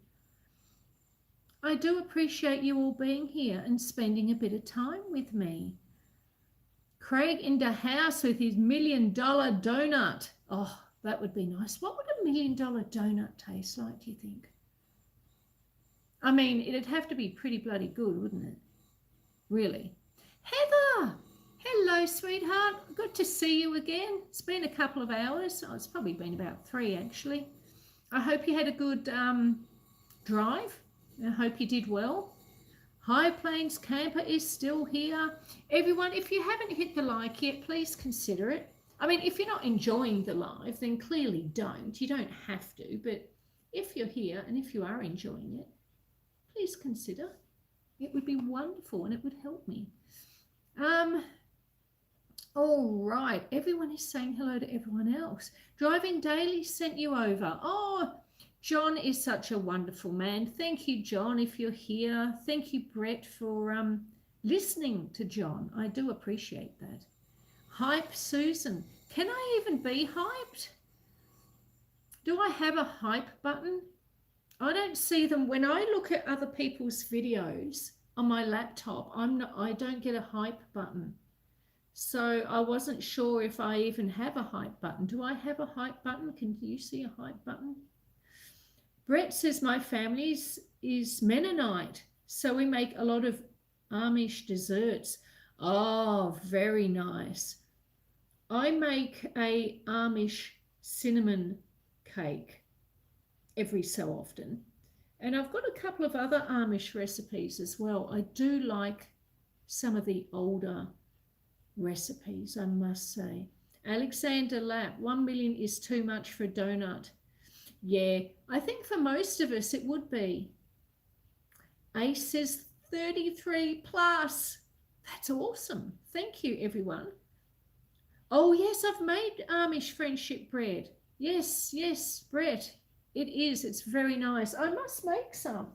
I do appreciate you all being here and spending a bit of time with me. Craig in the house with his $1 million donut. Oh, that would be nice. What would $1 million donut taste like, do you think? I mean, it'd have to be pretty bloody good, wouldn't it? Really. Heather! Hello, sweetheart. Good to see you again. It's been a couple of hours. Oh, it's probably been about 3, actually. I hope you had a good drive. I hope you did well. High Plains Camper is still here. Everyone, if you haven't hit the like yet, please consider it. I mean, if you're not enjoying the live, then clearly don't. You don't have to. But if you're here and if you are enjoying it, please consider. It would be wonderful and it would help me. All right. Everyone is saying hello to everyone else. Driving Daily sent you over. Oh, John is such a wonderful man. Thank you, John, if you're here. Thank you, Brett, for listening to John. I do appreciate that. Hype Susan. Can I even be hyped? Do I have a hype button? I don't see them. When I look at other people's videos on my laptop, I don't get a hype button. So I wasn't sure if I even have a hype button. Do I have a hype button? Can you see a hype button? Brett says my family is Mennonite, so we make a lot of Amish desserts. Oh, very nice. I make a Amish cinnamon cake every so often. And I've got a couple of other Amish recipes as well. I do like some of the older recipes, I must say. Alexander Lapp, 1 million is too much for a donut. Yeah, I think for most of us it would be. Ace says 33 plus. That's awesome. Thank you, everyone. Oh, yes, I've made Amish friendship bread. Yes, yes, Brett. It is. It's very nice. I must make some.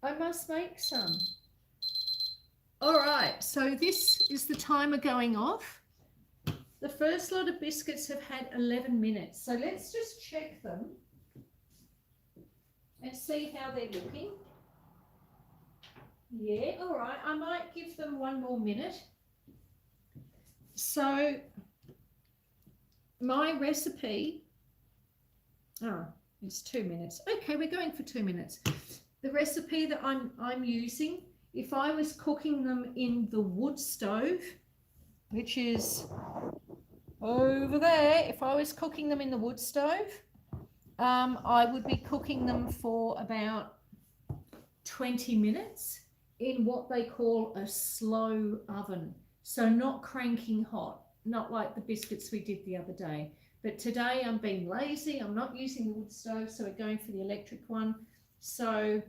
I must make some. All right, so this is the timer going off. The first lot of biscuits have had 11 minutes. So let's just check them and see how they're looking. Yeah, all right. I might give them 1 more minute. So my recipe, oh, it's 2 minutes. Okay, we're going for 2 minutes. the recipe that I'm using, if I was cooking them in the wood stove, which is over there, if I was cooking them in the wood stove, I would be cooking them for about 20 minutes in what they call a slow oven. So not cranking hot, not like the biscuits we did the other day. But today I'm being lazy. I'm not using the wood stove, so we're going for the electric one. So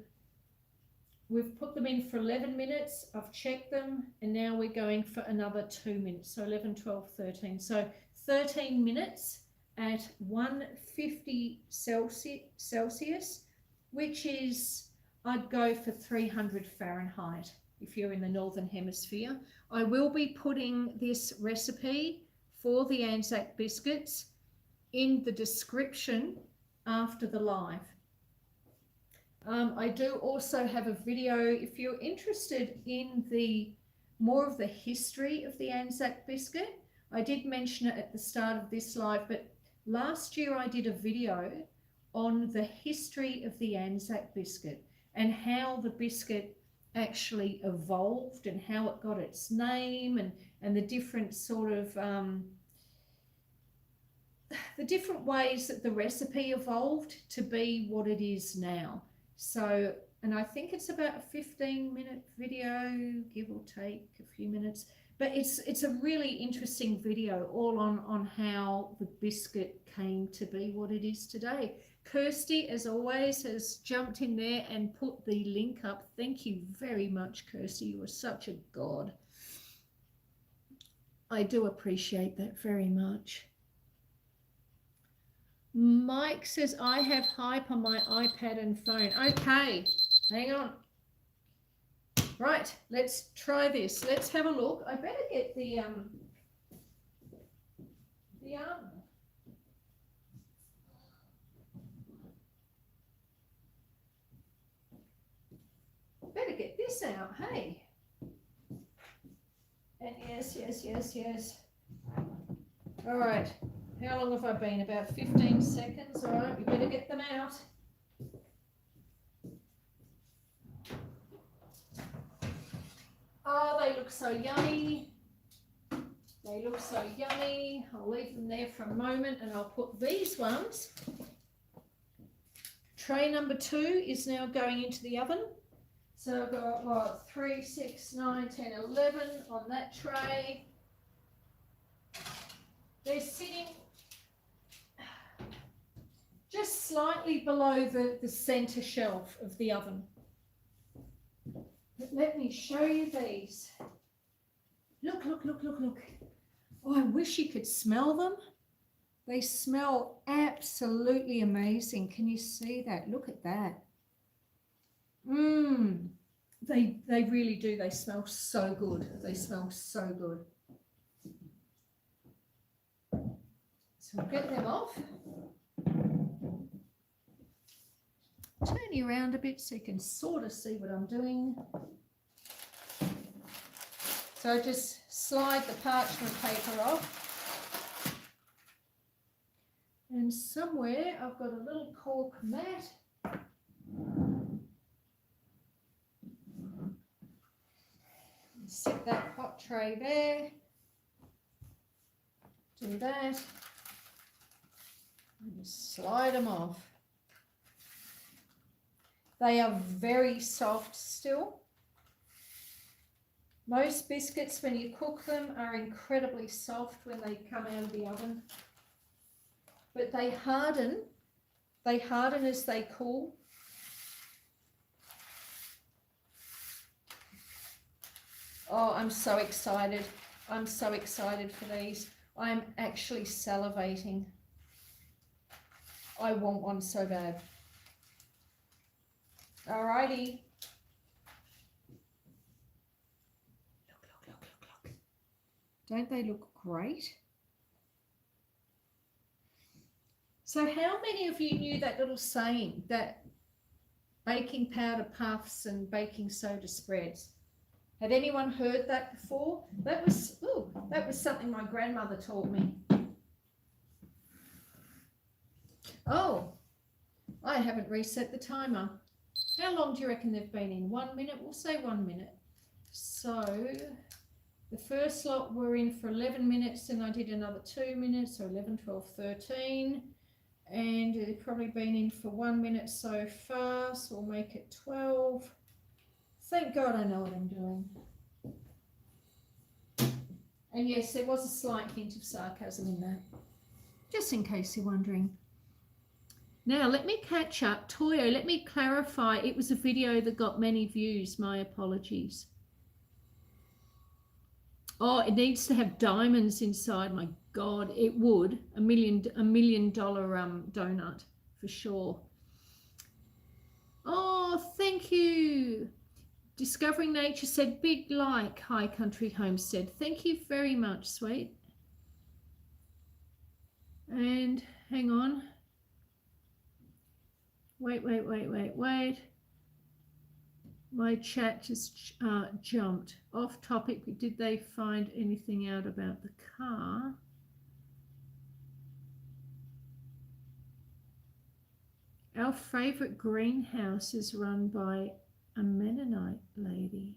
we've put them in for 11 minutes. I've checked them, and now we're going for another 2 minutes. So 11, 12, 13. So 13 minutes at 150 Celsius, which is, I'd go for 300 Fahrenheit if you're in the Northern Hemisphere. I will be putting this recipe for the Anzac biscuits in the description after the live. I do also have a video if you're interested in more of the history of the Anzac biscuit. I did mention it at the start of this live, but last year I did a video on the history of the Anzac biscuit and how the biscuit actually evolved and how it got its name, and the different sort of the different ways that the recipe evolved to be what it is now. So, and I think it's about a 15-minute video, give or take a few minutes, but it's a really interesting video all on how the biscuit came to be what it is today. Kirsty, as always, has jumped in there and put the link up. Thank you very much, Kirsty. You are such a god. I do appreciate that very much. Mike says, I have hype on my iPad and phone. Okay, hang on. Right, let's try this. Let's have a look. I better get the better get this out, hey. And yes. All right. How long have I been? About 15 seconds. All right, we better get them out. Oh, they look so yummy. They look so yummy. I'll leave them there for a moment and I'll put these ones. Tray number 2 is now going into the oven. So I've got what, 3, 6, 9, 10, 11 on that tray. They're sitting just slightly below the center shelf of the oven. But let me show you these. Look. Oh, I wish you could smell them. They smell absolutely amazing. Can you see that? Look at that. They really do. They smell so good. They smell so good. So we'll get them off. Turn you around a bit so you can sort of see what I'm doing. So I just slide the parchment paper off. And somewhere I've got a little cork mat. Set that hot tray there. Do that. And just slide them off. They are very soft still. Most biscuits, when you cook them, are incredibly soft when they come out of the oven. But they harden as they cool. Oh, I'm so excited. I'm so excited for these. I'm actually salivating. I want one so bad. Alrighty. Look. Don't they look great? So how many of you knew that little saying that baking powder puffs and baking soda spreads? Had anyone heard that before? That was something my grandmother taught me. Oh, I haven't reset the timer. How long do you reckon they've been in? 1 minute? We'll say 1 minute. So the first lot were in for 11 minutes, and I did another 2 minutes, so 11, 12, 13. And they've probably been in for 1 minute so far, so we'll make it 12. Thank God I know what I'm doing. And yes, there was a slight hint of sarcasm in that, just in case you're wondering. Now, let me catch up. Toyo, let me clarify. It was a video that got many views. My apologies. Oh, it needs to have diamonds inside. My God, it would. $1 million donut for sure. Oh, thank you. Discovering Nature said, big like, High Country Homestead. Thank you very much, sweet. And hang on. Wait. My chat just jumped. Off topic, did they find anything out about the car? Our favourite greenhouse is run by a Mennonite lady.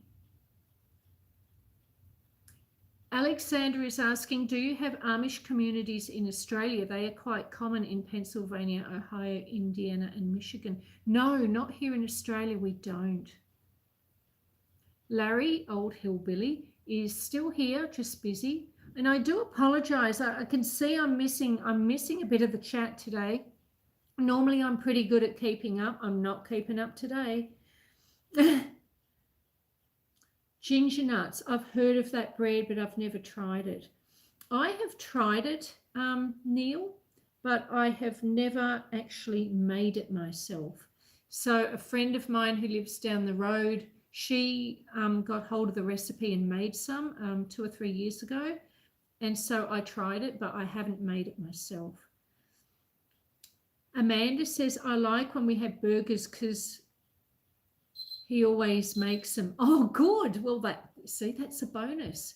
Alexander is asking, do you have Amish communities in Australia? They are quite common in Pennsylvania, Ohio, Indiana and Michigan. No, not here in Australia, we don't. Larry, old hillbilly, is still here, just busy. And I do apologise. I can see I'm missing a bit of the chat today. Normally I'm pretty good at keeping up. I'm not keeping up today. Ginger nuts. I've heard of that bread, but I've never tried it. I have tried it, Neil, but I have never actually made it myself. So a friend of mine who lives down the road, she got hold of the recipe and made some 2 or 3 years ago. And so I tried it, but I haven't made it myself. Amanda says, I like when we have burgers because he always makes them. Oh, good. Well, that's a bonus.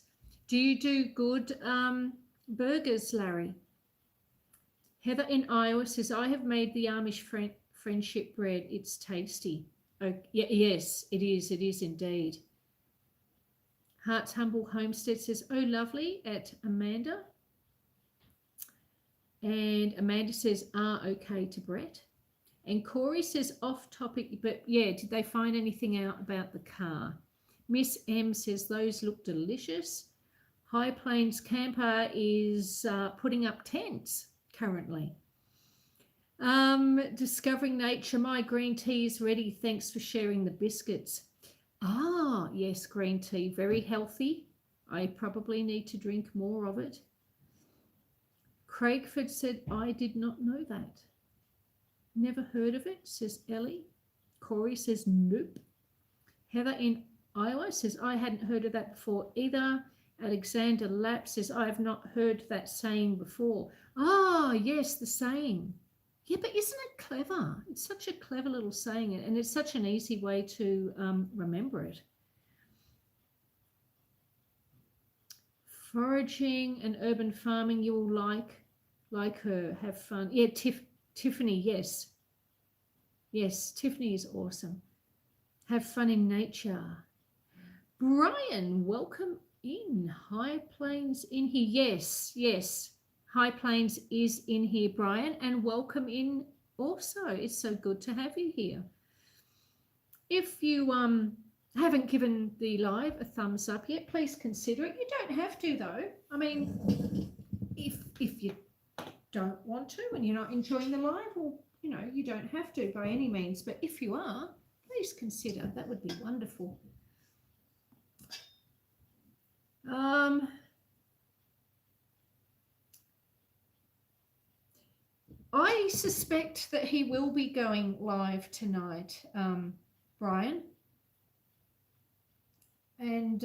Do you do good burgers, Larry? Heather in Iowa says, I have made the Amish friendship bread. It's tasty. Oh, yes, it is. It is indeed. Heart's Humble Homestead says, oh, lovely, at Amanda. And Amanda says, okay to Brett. And Corey says, off topic, but yeah, did they find anything out about the car? Miss M says, those look delicious. High Plains Camper is putting up tents currently. Discovering Nature, my green tea is ready. Thanks for sharing the biscuits. Ah, yes, green tea, very healthy. I probably need to drink more of it. Craigford said, I did not know that. Never heard of it, says Ellie. Corey says, nope. Heather in Iowa says, I hadn't heard of that before either. Alexander Lapp says, I have not heard that saying before. Ah, yes, the saying. Yeah, but isn't it clever? It's such a clever little saying, and it's such an easy way to remember it. Foraging and urban farming, you will like her, have fun. Yeah, Tiffany, yes. Yes, Tiffany is awesome. Have fun in nature. Brian, welcome in. High Plains in here. Yes, yes. High Plains is in here, Brian, and welcome in also. It's so good to have you here. If you haven't given the live a thumbs up yet, please consider it. You don't have to, though. I mean, if you don't want to and you're not enjoying the live, well, you know, you don't have to by any means. But if you are, please consider. That would be wonderful. I suspect that he will be going live tonight, Brian. And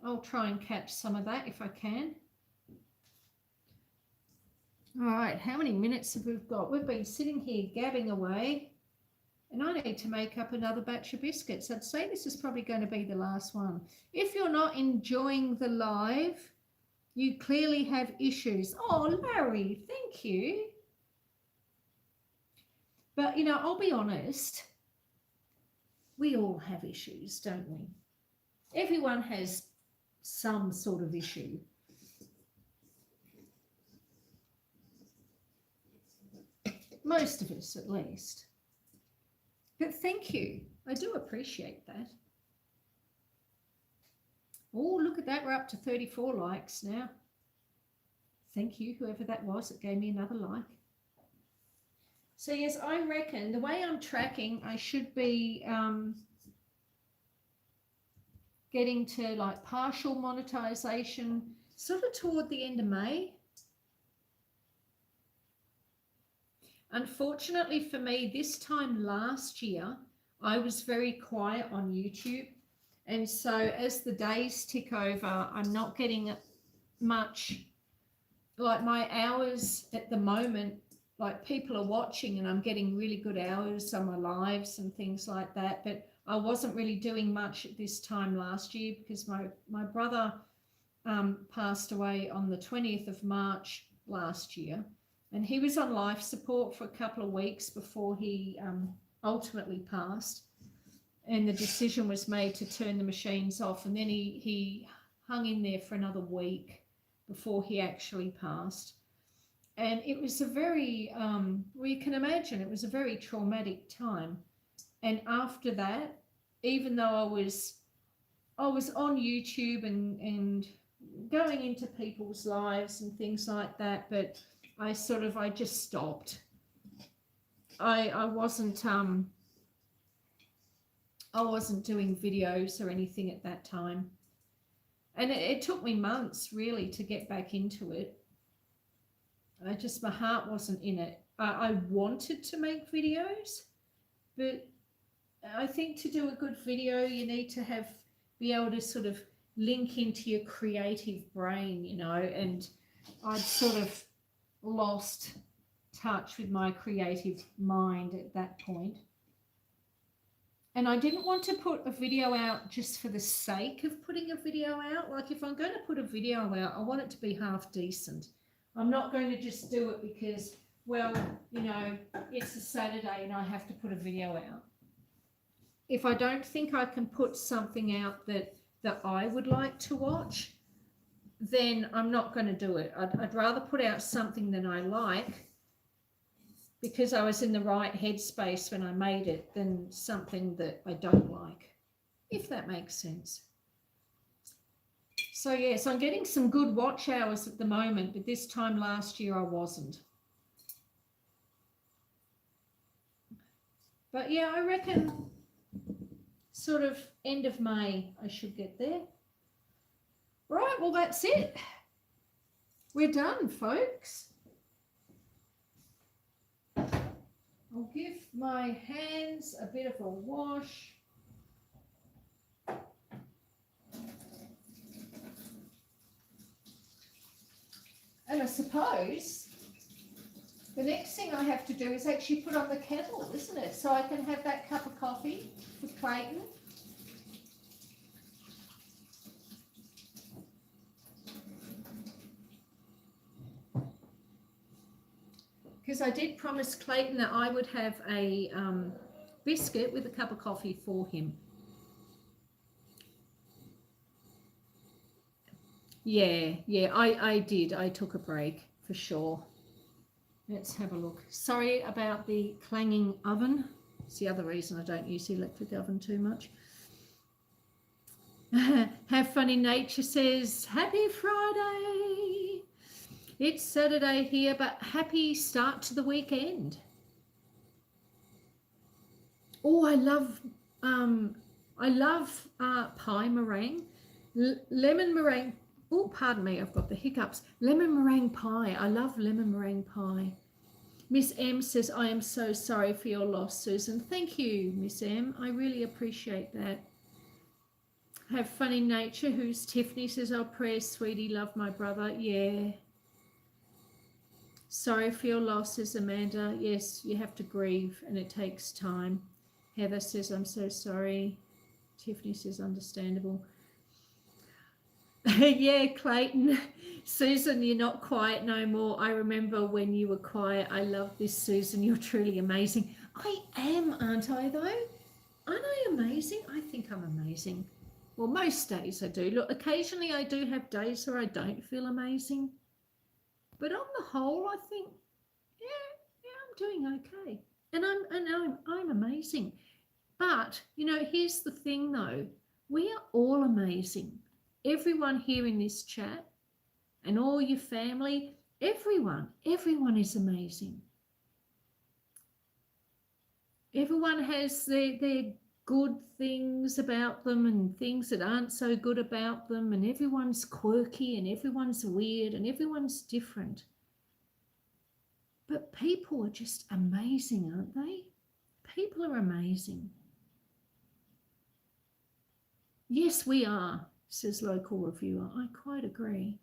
I'll try and catch some of that if I can. All right, how many minutes have we got? We've been sitting here gabbing away, and I need to make up another batch of biscuits. I'd say this is probably going to be the last one. If you're not enjoying the live, you clearly have issues. Oh, Larry, thank you. But, you know, I'll be honest. We all have issues, don't we? Everyone has some sort of issue. Most of us, at least. But thank you. I do appreciate that. Oh, look at that. We're up to 34 likes now. Thank you, whoever that was that gave me another like. So yes, I reckon the way I'm tracking, I should be getting to like partial monetization sort of toward the end of May. Unfortunately for me, this time last year, I was very quiet on YouTube. And so as the days tick over, I'm not getting much, like my hours at the moment, like people are watching and I'm getting really good hours on my lives and things like that. But I wasn't really doing much at this time last year because my brother passed away on the 20th of March last year. And he was on life support for a couple of weeks before he ultimately passed. And the decision was made to turn the machines off. And then he hung in there for another week before he actually passed. And it was a very, well, you can imagine, it was a very traumatic time. And after that, even though I was on YouTube and going into people's lives and things like that, but I just stopped. I wasn't doing videos or anything at that time. And it took me months really to get back into it. My heart wasn't in it. I wanted to make videos, but I think to do a good video, you need to be able to sort of link into your creative brain, you know, and I'd sort of lost touch with my creative mind at that point. And I didn't want to put a video out just for the sake of putting a video out. Like if I'm going to put a video out, I want it to be half decent. I'm not going to just do it because, well, you know, it's a Saturday and I have to put a video out. If I don't think I can put something out that I would like to watch, then I'm not going to do it. I'd rather put out something that I like because I was in the right headspace when I made it than something that I don't like, if that makes sense. So yes, I'm getting some good watch hours at the moment, but this time last year I wasn't. But yeah, I reckon sort of end of May I should get there. Right, well that's it. We're done, folks. I'll give my hands a bit of a wash. And I suppose the next thing I have to do is actually put on the kettle, isn't it? So I can have that cup of coffee for Clayton. Because I did promise Clayton that I would have a biscuit with a cup of coffee for him. Yeah, I did. I took a break for sure. Let's have a look. Sorry about the clanging oven. It's the other reason I don't use the electric oven too much. Have Fun in Nature says, happy Friday. It's Saturday here, but happy start to the weekend. Oh, I love pie meringue, lemon meringue. Oh, pardon me, I've got the hiccups. Lemon meringue pie. I love lemon meringue pie. Miss M says, I am so sorry for your loss, Susan. Thank you, Miss M. I really appreciate that. Have Fun in Nature, who's Tiffany, says, oh, prayers, sweetie, love my brother. Yeah. Sorry for your loss, says Amanda. Yes, you have to grieve and it takes time. Heather says, I'm so sorry. Tiffany says, understandable. Yeah, Clayton. Susan, you're not quiet no more. I remember when you were quiet. I love this, Susan. You're truly amazing. I am, aren't I, though? Aren't I amazing? I think I'm amazing. Well, most days I do. Look, occasionally I do have days where I don't feel amazing. But on the whole, I think, yeah, I'm doing okay. And I'm amazing. But, here's the thing though. We are all amazing. Everyone here in this chat and all your family, everyone is amazing. Everyone has their good things about them and things that aren't so good about them, and everyone's quirky and everyone's weird and everyone's different. But people are just amazing, aren't they? People are amazing. Yes, we are, says local reviewer. I quite agree.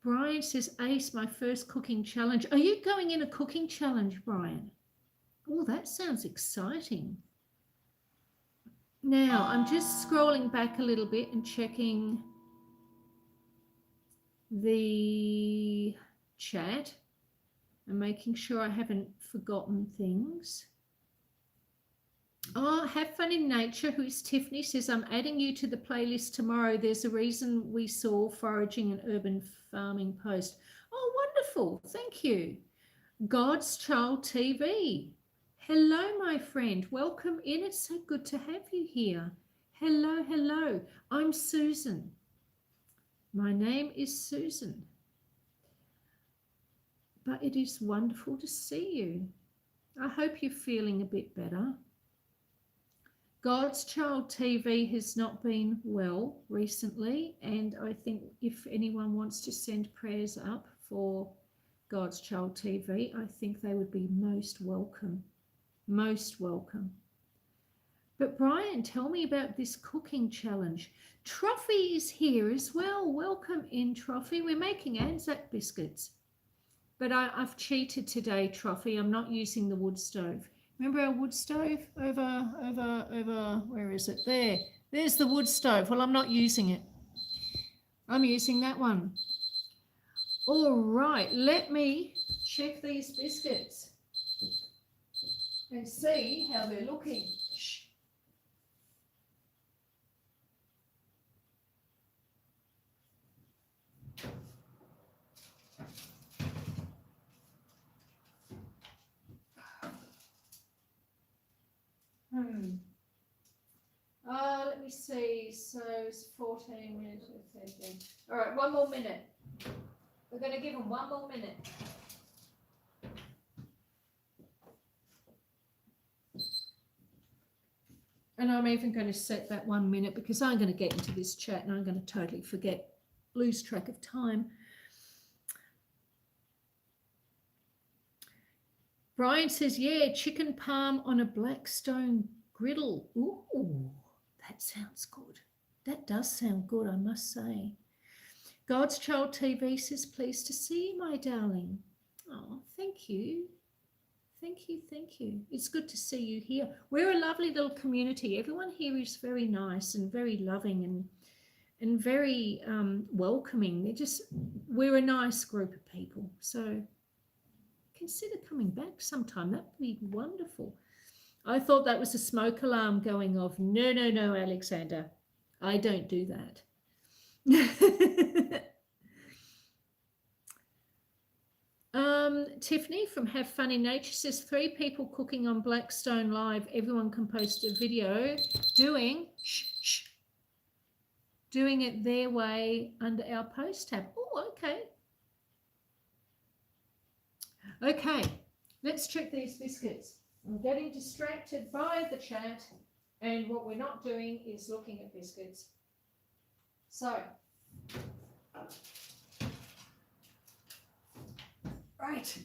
Brian says, Ace, my first cooking challenge. Are you going in a cooking challenge, Brian? Oh, that sounds exciting. Now, I'm just scrolling back a little bit and checking the chat and making sure I haven't forgotten things. Oh, Have Fun in Nature, who's Tiffany, says, I'm adding you to the playlist tomorrow. There's a reason we saw foraging and urban farming post. Oh, wonderful. Thank you. God's Child TV. Hello, my friend. Welcome in. It's so good to have you here. Hello, hello. I'm Susan. My name is Susan. But it is wonderful to see you. I hope you're feeling a bit better. God's Child TV has not been well recently, and I think if anyone wants to send prayers up for God's Child TV, I think they would be most welcome. Most welcome. But Brian, tell me about this cooking challenge. Trophy is here as well. Welcome in, Trophy. We're making Anzac biscuits. But I've cheated today, Trophy. I'm not using the wood stove. Remember our wood stove? Over, where is it? There. There's the wood stove. Well, I'm not using it. I'm using that one. All right, let me check these biscuits and see how they're looking. Shh. Let me see. So it's 14 minutes. 13. All right, one more minute. We're going to give them one more minute. And I'm even going to set that 1 minute because I'm going to get into this chat and I'm going to totally lose track of time. Brian says, yeah, chicken parm on a Blackstone griddle. Ooh, that sounds good. That does sound good, I must say. God's Child TV says, pleased to see you, my darling. Oh, thank you. Thank you, thank you. It's good to see you here. We're a lovely little community. Everyone here is very nice and very loving and very welcoming. We're a nice group of people. So consider coming back sometime. That would be wonderful. I thought that was a smoke alarm going off. No, Alexander. I don't do that. Tiffany from Have Fun in Nature says 3 people cooking on Blackstone Live. Everyone can post a video doing it their way under our post tab. Oh, okay. Okay, let's check these biscuits. I'm getting distracted by the chat, and what we're not doing is looking at biscuits. So, right.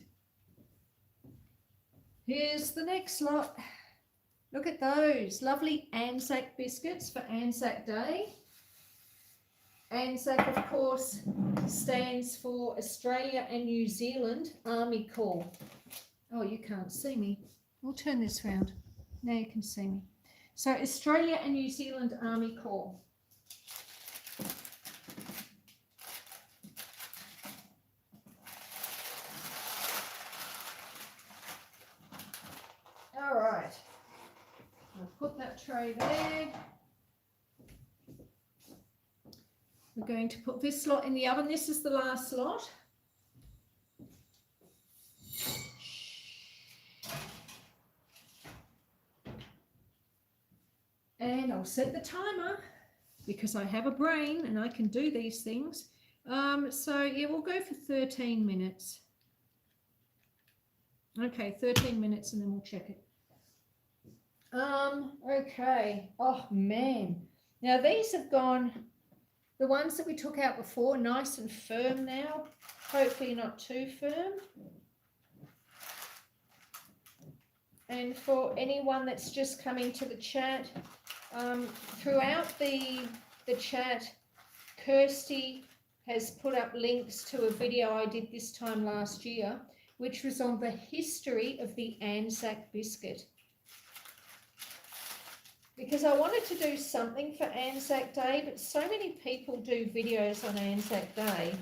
Here's the next lot. Look at those lovely Anzac biscuits for Anzac Day. Anzac, of course, stands for Australia and New Zealand Army Corps. Oh, you can't see me. We'll turn this round. Now you can see me. So, Australia and New Zealand Army Corps. All right. I'll put that that tray there. We're going to put this lot in the oven. This is the last lot. And I'll set the timer because I have a brain and I can do these things. So yeah, we'll go for 13 minutes. Okay, 13 minutes and then we'll check it. Okay. Oh man. Now these have gone, the ones that we took out before, nice and firm now. Hopefully not too firm. And for anyone that's just coming to the chat, throughout the chat, Kirsty has put up links to a video I did this time last year, which was on the history of the Anzac biscuit. Because I wanted to do something for Anzac Day, but so many people do videos on Anzac Day.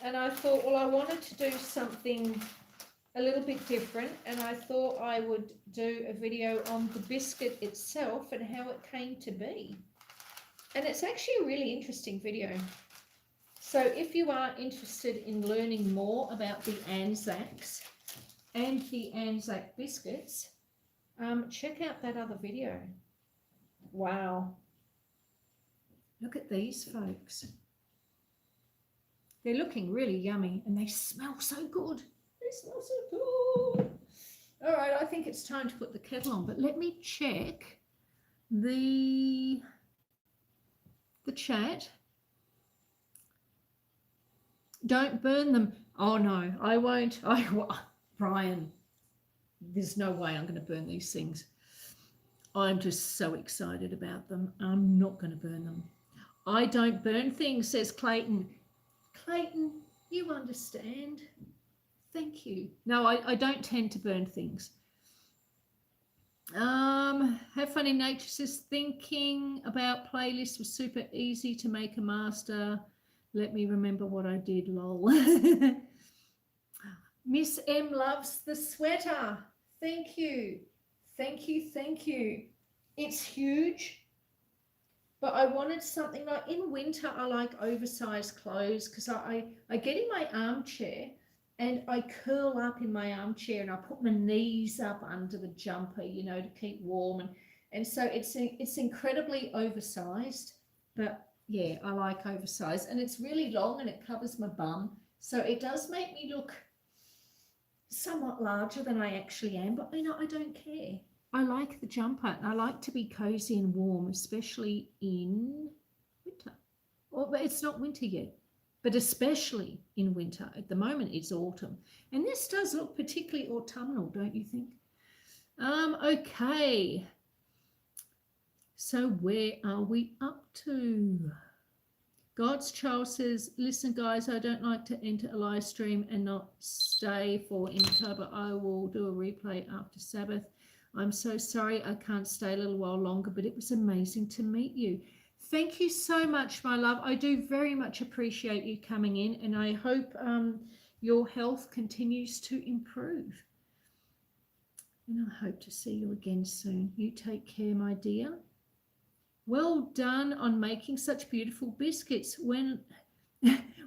And I thought, well, I wanted to do something a little bit different, and I thought I would do a video on the biscuit itself and how it came to be. And it's actually a really interesting video. So if you are interested in learning more about the Anzacs and the Anzac biscuits, check out that other video. Wow. Look at these folks. They're looking really yummy and they smell so good. They smell so good. All right, I think it's time to put the kettle on, but let me check the chat. Don't burn them. Oh no, I won't. Brian, there's no way I'm going to burn these things. I'm just so excited about them. I'm not going to burn them. I don't burn things, says Clayton. Clayton, you understand. Thank you. No, I don't tend to burn things. Have fun in nature says thinking about playlists was super easy to make a master. Let me remember what I did, lol. Miss M loves the sweater. Thank you. Thank you, thank you. It's huge, but I wanted something like, in winter, I like oversized clothes because I get in my armchair and I curl up in my armchair and I put my knees up under the jumper, you know, to keep warm. And so it's incredibly oversized, but yeah, I like oversized, and it's really long and it covers my bum. So it does make me look somewhat larger than I actually am, but you know, I don't care. I like the jumper and I like to be cozy and warm, especially in winter. Well, but it's not winter yet, but especially in winter. At the moment, it's autumn. And this does look particularly autumnal, don't you think? Okay. So where are we up to? God's Child says, listen, guys, I don't like to enter a live stream and not stay for info, but I will do a replay after Sabbath. I'm so sorry I can't stay a little while longer, but it was amazing to meet you. Thank you so much, my love. I do very much appreciate you coming in, and I hope your health continues to improve. And I hope to see you again soon. You take care, my dear. Well done on making such beautiful biscuits. When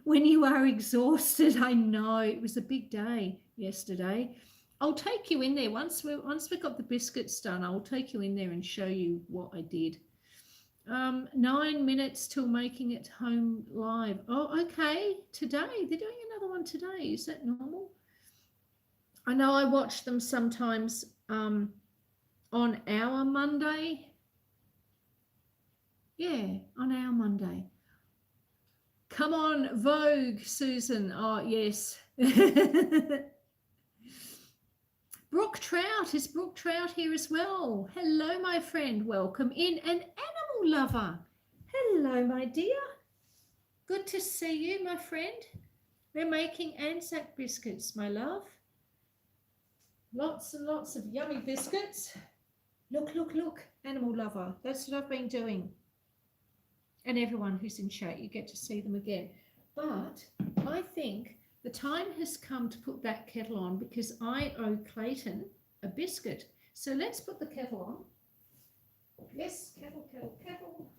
you are exhausted, I know it was a big day yesterday. I'll take you in there once we got the biscuits done. I'll take you in there and show you what I did. 9 minutes till making it home live. Oh, okay. Today they're doing another one today. Is that normal? I know I watch them sometimes on our Monday. Yeah, on our Monday. Come on, Vogue, Susan. Oh, yes. Brooke Trout. Is Brooke Trout here as well? Hello, my friend. Welcome in. An animal lover. Hello, my dear. Good to see you, my friend. We're making Anzac biscuits, my love. Lots and lots of yummy biscuits. Look, look, look. Animal lover. That's what I've been doing. And everyone who's in chat, you get to see them again. But I think the time has come to put that kettle on because I owe Clayton a biscuit. So let's put the kettle on. Yes, kettle, kettle, kettle.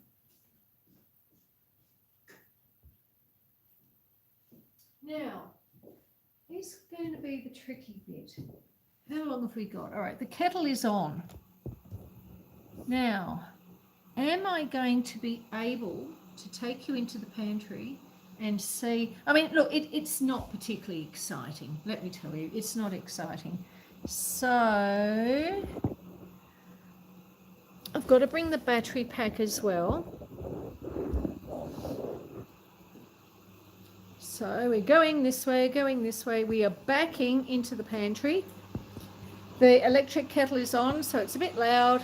Now, here's going to be the tricky bit. How long have we got? All right, the kettle is on. Now, am I going to be able to take you into the pantry and see? I mean, look, it's not particularly exciting. Let me tell you, it's not exciting. So, I've got to bring the battery pack as well. So we're going this way, going this way. We are backing into the pantry. The electric kettle is on, so it's a bit loud.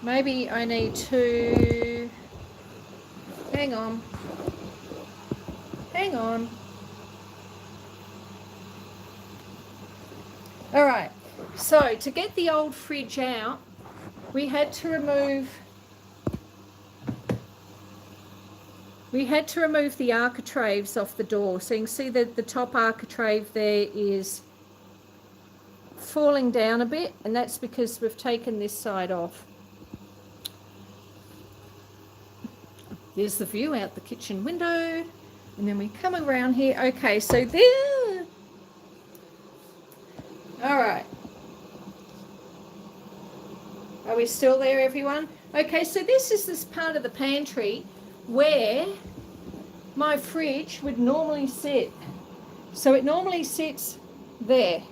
Maybe I need to... Hang on. Hang on. All right. So to get the old fridge out, we had to remove the architraves off the door. So you can see that the top architrave there is falling down a bit, and that's because we've taken this side off. There's the view out the kitchen window, and then we come around here. Okay, so there. All right. Are we still there, everyone? Okay, so this is this part of the pantry where my fridge would normally sit. So it normally sits there.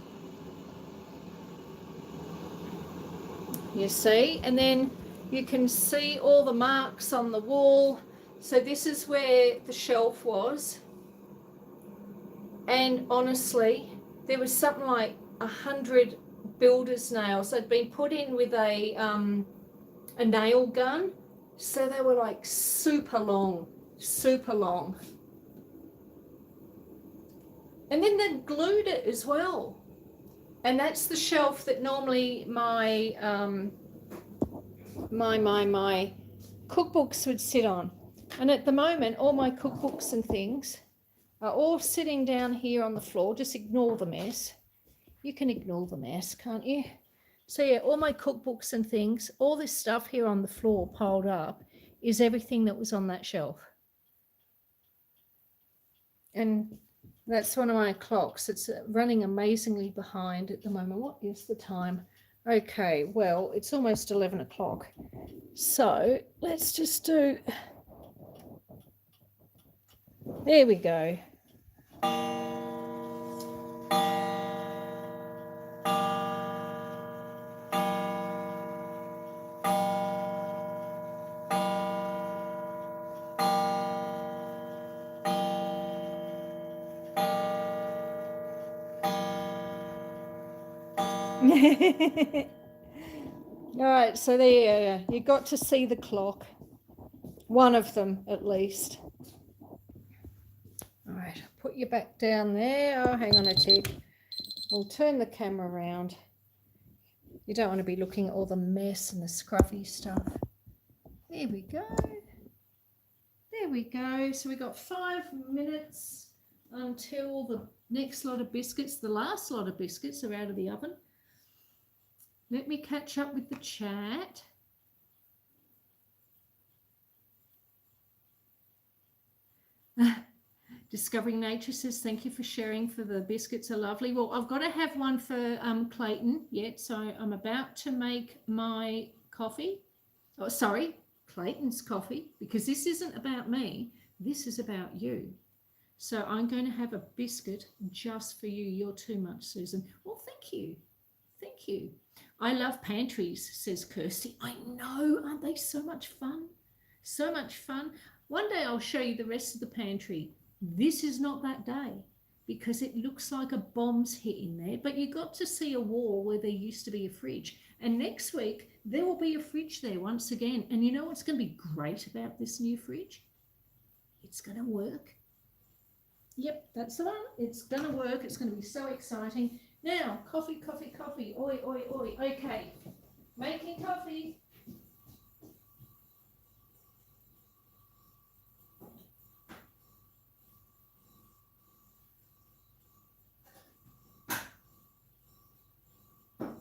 You see? And then you can see all the marks on the wall. So this is where the shelf was. And honestly, there was something like 100 builder's nails. They'd been put in with a nail gun. So they were like super long, super long. And then they glued it as well. And that's the shelf that normally my cookbooks would sit on. And at the moment, all my cookbooks and things are all sitting down here on the floor. Just ignore the mess. You can ignore the mess, can't you? So yeah, all my cookbooks and things, all this stuff here on the floor piled up is everything that was on that shelf. And that's one of my clocks. It's running amazingly behind at the moment. What is the time? Okay, well, it's almost 11 o'clock. So let's just do... There we go. All right, so there you got to see the clock. One of them, at least. All right, put you back down there. Oh, hang on a tick. We'll turn the camera around. You don't want to be looking at all the mess and the scruffy stuff. There we go. There we go. So we got 5 minutes until the next lot of biscuits, the last lot of biscuits, are out of the oven. Let me catch up with the chat. Discovering Nature says, thank you for sharing, for the biscuits are lovely. Well, I've got to have one for Clayton yet, so I'm about to make my coffee. Oh, sorry, Clayton's coffee, because this isn't about me. This is about you. So I'm going to have a biscuit just for you. You're too much, Susan. Well, thank you. Thank you. I love pantries, says Kirsty. I know, aren't they so much fun? So much fun. One day I'll show you the rest of the pantry. This is not that day because it looks like a bomb's hit in there, but you got to see a wall where there used to be a fridge. And next week, there will be a fridge there once again. And you know what's going to be great about this new fridge? It's going to work. Yep, that's the one. It's going to work. It's going to be so exciting. Now, coffee, coffee, coffee. Oi, oi, oi. Okay, making coffee.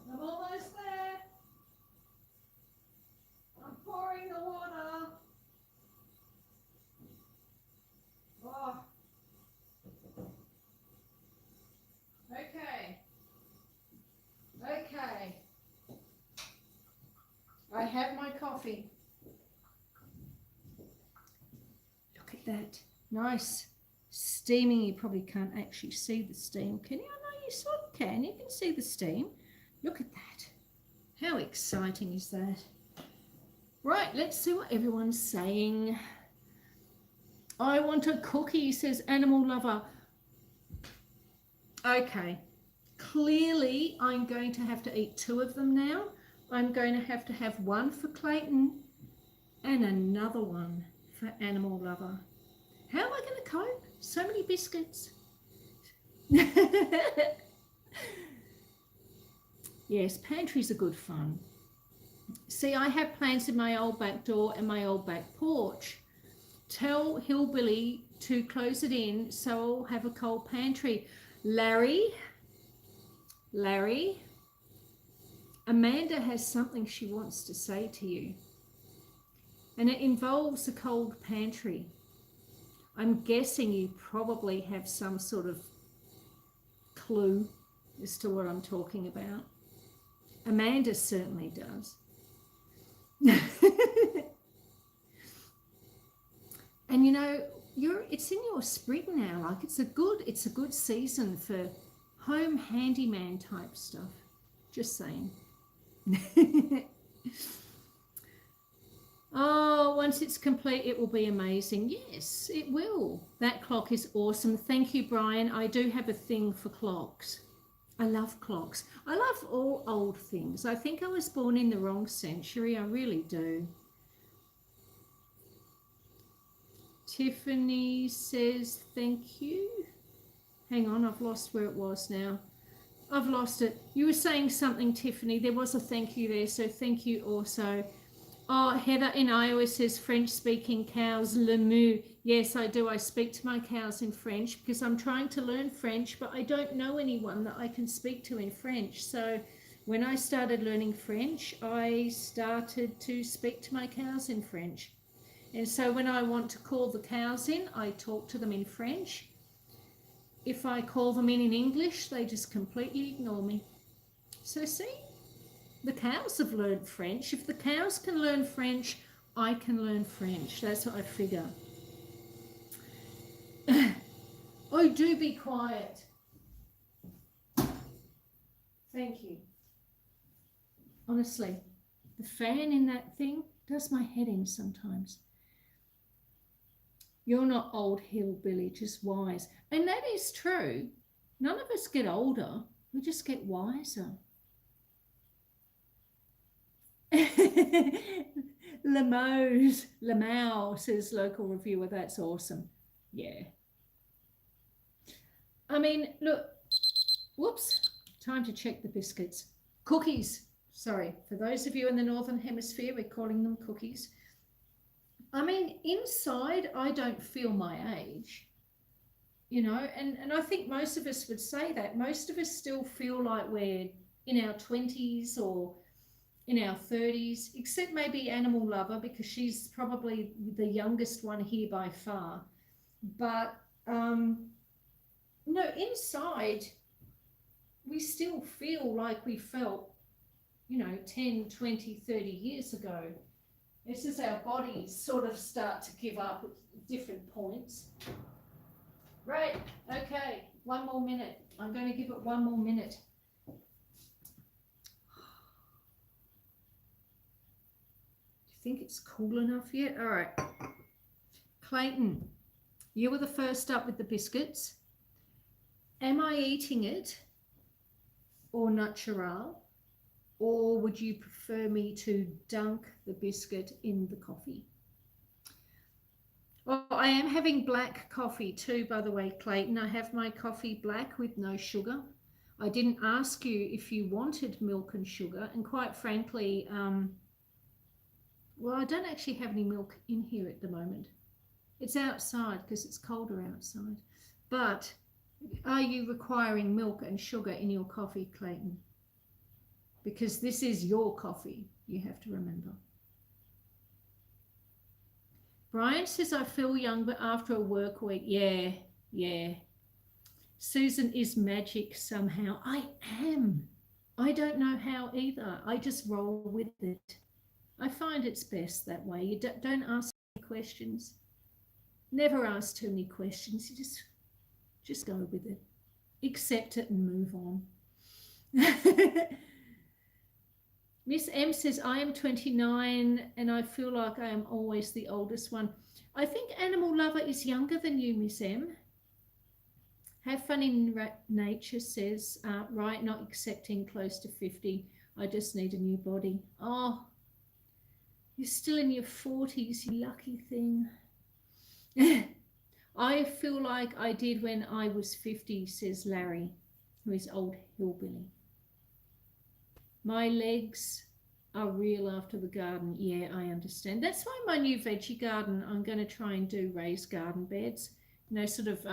I'm almost there. Nice steaming. You probably can't actually see the steam, can you? I know you sort of can. You can see the steam. Look at that. How exciting is that? Right, let's see what everyone's saying. I want a cookie, says Animal Lover. Okay, clearly I'm going to have to eat 2 of them now. I'm going to have one for Clayton and another one for Animal Lover. How am I going to cope? So many biscuits. Yes, pantries are good fun. See, I have plants in my old back door and my old back porch. Tell Hillbilly to close it in so I'll have a cold pantry. Larry, Amanda has something she wants to say to you. And it involves a cold pantry. I'm guessing you probably have some sort of clue as to what I'm talking about. Amanda certainly does. And you know, it's in your spring now. Like it's a good season for home handyman type stuff. Just saying. Oh, once it's complete, it will be amazing. Yes, it will. That clock is awesome. Thank you, Brian. I do have a thing for clocks. I love clocks. I love all old things. I think I was born in the wrong century. I really do. Tiffany says thank you. Hang on, I've lost where it was now. I've lost it. You were saying something, Tiffany. There was a thank you there, so thank you also. Oh, Heather in Iowa says French-speaking cows, le mu. Yes, I do. I speak to my cows in French because I'm trying to learn French, but I don't know anyone that I can speak to in French. So when I started learning French, I started to speak to my cows in French. And so when I want to call the cows in, I talk to them in French. If I call them in English, they just completely ignore me. So see? The cows have learned French. If the cows can learn French, I can learn French. That's what I figure. Oh, do be quiet. Thank you. Honestly, the fan in that thing does my head in sometimes. You're not old hillbilly, just wise. And that is true. None of us get older. We just get wiser. Lamau says local reviewer. That's awesome. Yeah. I mean, look. Whoops. Time to check the biscuits. Cookies. Sorry. For those of you in the Northern Hemisphere, we're calling them cookies. I mean, inside, I don't feel my age. You know, and I think most of us would say that. Most of us still feel like we're in our 20s or in our 30s, except maybe Animal Lover, because she's probably the youngest one here by far. But no, inside we still feel like we felt, you know, 10, 20, 30 years ago. It's just our bodies sort of start to give up at different points. Right, okay, 1 more minute. I'm going to give it 1 more minute. Think it's cool enough yet? All right. Clayton, you were the first up with the biscuits. Am I eating it or natural? Or would you prefer me to dunk the biscuit in the coffee? Well, I am having black coffee too, by the way, Clayton. I have my coffee black with no sugar. I didn't ask you if you wanted milk and sugar. And quite frankly, well, I don't actually have any milk in here at the moment. It's outside because it's colder outside. But are you requiring milk and sugar in your coffee, Clayton? Because this is your coffee, you have to remember. Brian says, I feel young, but after a work week, yeah. Susan is magic somehow. I am. I don't know how either. I just roll with it. I find it's best that way. You don't ask me questions. Never ask too many questions. You just go with it. Accept it and move on. Miss M says, I am 29 and I feel like I am always the oldest one. I think Animal Lover is younger than you, Miss M. Have fun in nature says, right, not accepting close to 50. I just need a new body. Oh, you're still in your 40s, you lucky thing. I feel like I did when I was 50, says Larry, who is old hillbilly. My legs are real after the garden. Yeah, I understand. That's why my new veggie garden, I'm going to try and do raised garden beds, you know, sort of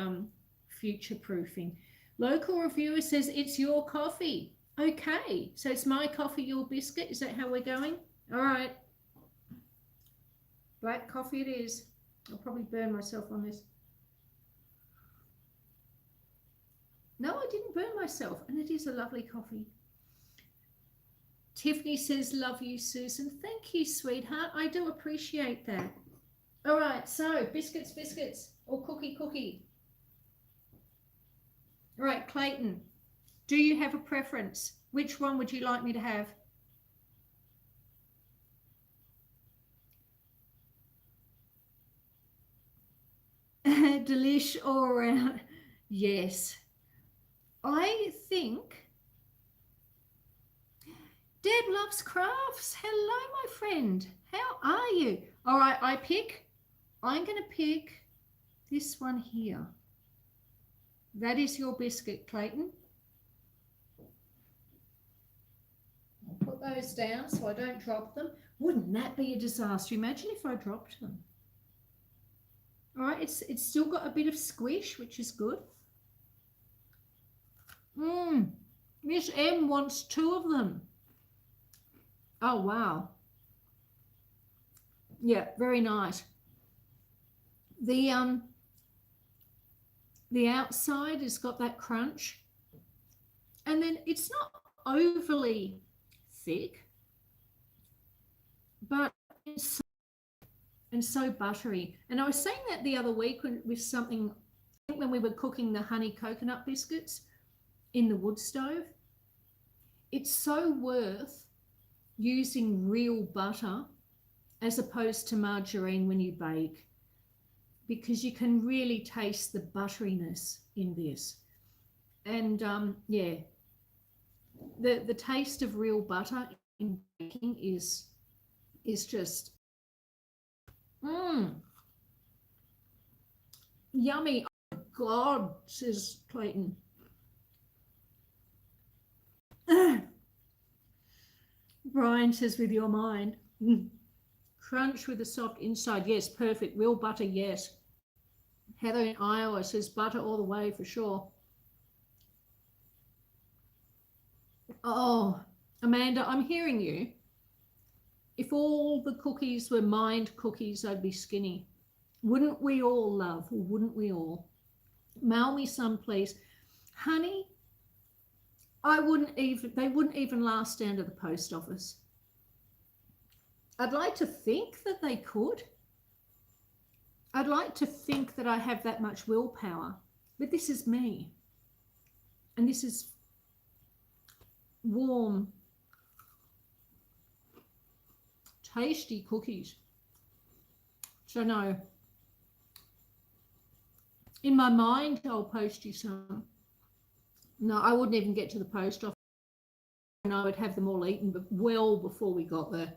future proofing. Local reviewer says it's your coffee. Okay, so it's my coffee, your biscuit. Is that how we're going? All right. Black coffee it is. I'll probably burn myself on this. No, I didn't burn myself, and it is a lovely coffee. Tiffany says, love you, Susan. Thank you, sweetheart. I do appreciate that. All right, so biscuits, or cookie. All right, Clayton, do you have a preference? Which one would you like me to have? Delish all around. Yes. I think Deb loves crafts. Hello, my friend. How are you? All right, I'm going to pick this one here. That is your biscuit, Clayton. I'll put those down so I don't drop them. Wouldn't that be a disaster? Imagine if I dropped them. All right, it's still got a bit of squish, which is good. Miss M wants 2 of them. Oh, wow. Yeah, very nice. The outside has got that crunch, and then it's not overly thick, but it's so buttery. And I was saying that the other week with something, I think when we were cooking the honey coconut biscuits in the wood stove. It's so worth using real butter as opposed to margarine when you bake, because you can really taste the butteriness in this. And yeah, the taste of real butter in baking is just yummy. Oh God, says Clayton. Brian says, with your mind. Crunch with a soft inside. Yes, perfect. Real butter, yes. Heather in Iowa says butter all the way for sure. Oh, Amanda, I'm hearing you. If all the cookies were mined cookies, I'd be skinny. Wouldn't we all, love? Wouldn't we all? Mail me some, please. Honey, they wouldn't even last down to the post office. I'd like to think that they could. I'd like to think that I have that much willpower, but this is me. And this is warm, tasty cookies. So no, in my mind, I'll post you some. No, I wouldn't even get to the post office, and I would have them all eaten, but well before we got there.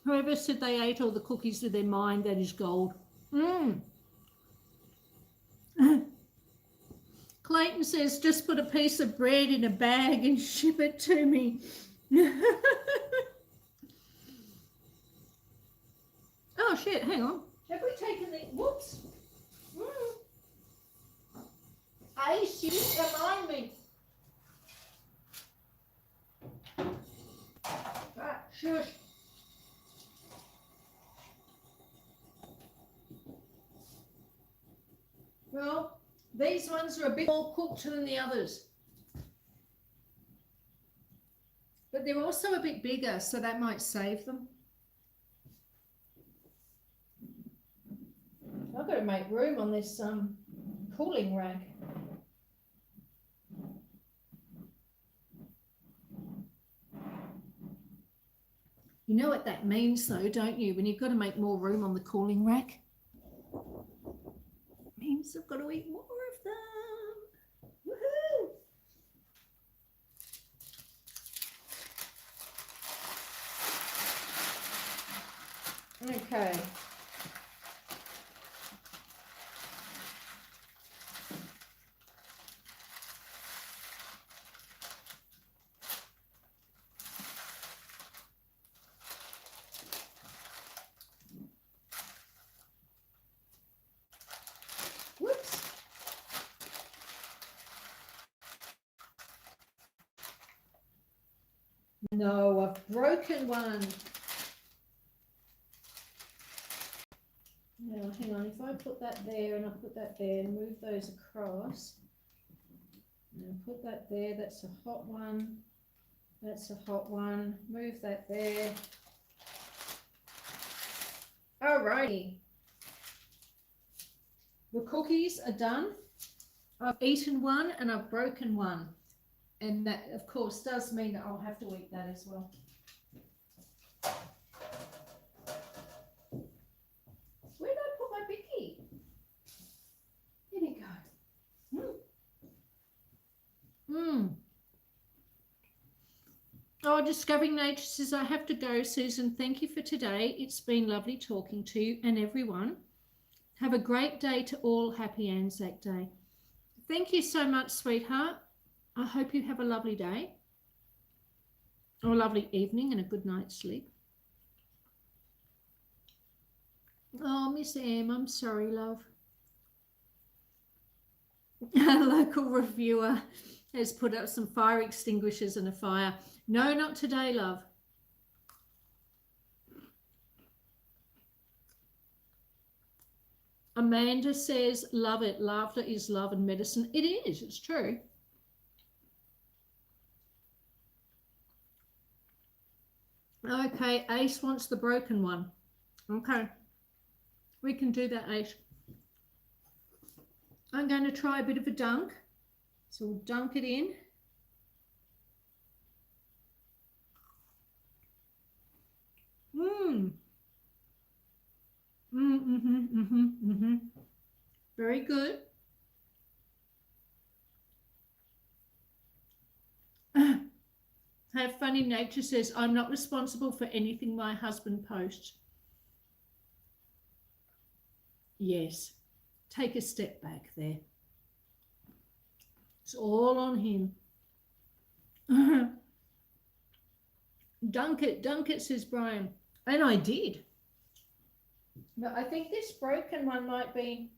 Whoever said they ate all the cookies with their mind, that is gold. Clayton says, just put a piece of bread in a bag and ship it to me. Oh, shit, hang on. Have we taken the... Whoops. Ace, you didn't remind me. Ah, shush. Well, these ones are a bit more cooked than the others. they're also a bit bigger, so that might save them. I've got to make room on this cooling rack. You know what that means though, don't you? When you've got to make more room on the cooling rack. It means I've got to eat more of them. Woohoo! Okay. No, I've broken one. Now, hang on, if I put that there and I put that there and move those across, and put that there, that's a hot one, that's a hot one, move that there. Alrighty. The cookies are done. I've eaten one and I've broken one. And that, of course, does mean that I'll have to eat that as well. Where did I put my Bicky? There we go. Oh, Discovering Nature says, I have to go, Susan. Thank you for today. It's been lovely talking to you and everyone. Have a great day to all. Happy Anzac Day. Thank you so much, sweetheart. I hope you have a lovely day or a lovely evening and a good night's sleep. Oh, Miss Em, I'm sorry, love. A local reviewer has put up some fire extinguishers and a fire. No, not today, love. Amanda says, love it. Laughter is love and medicine. It is. It's true. Okay, Ace wants the broken one. Okay, we can do that, Ace. I'm going to try a bit of a dunk. So we'll dunk it in. Very good. Have Funny Nature says, I'm not responsible for anything my husband posts. Yes, take a step back there. It's all on him. Dunk it, says Brian. And I did. But I think this broken one might be,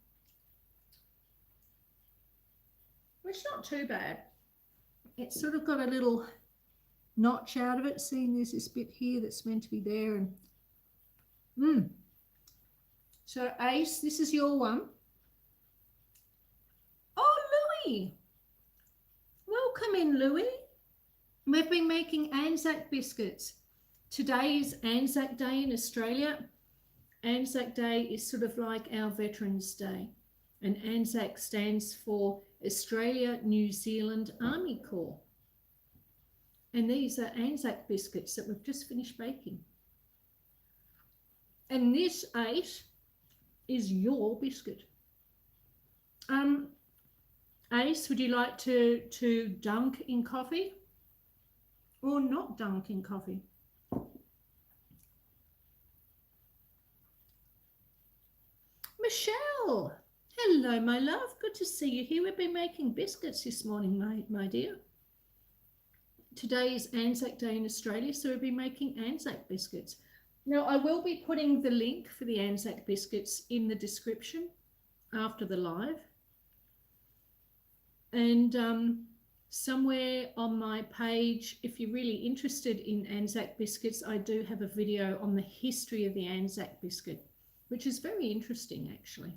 it's not too bad. It's sort of got a little notch out of it. Seeing there's this bit here that's meant to be there. And So Ace, this is your one. Oh, Louis. Welcome in, Louis. We've been making Anzac biscuits. Today is Anzac Day in Australia. Anzac Day is sort of like our Veterans Day. And Anzac stands for Australia New Zealand Army Corps. And these are Anzac biscuits that we've just finished baking. And this, Ace, is your biscuit. Ace, would you like to dunk in coffee or not dunk in coffee? Michelle, hello, my love. Good to see you here. We've been making biscuits this morning, my dear. Today is Anzac Day in Australia, so we'll be making Anzac biscuits. Now, I will be putting the link for the Anzac biscuits in the description after the live. And somewhere on my page, if you're really interested in Anzac biscuits, I do have a video on the history of the Anzac biscuit, which is very interesting, actually.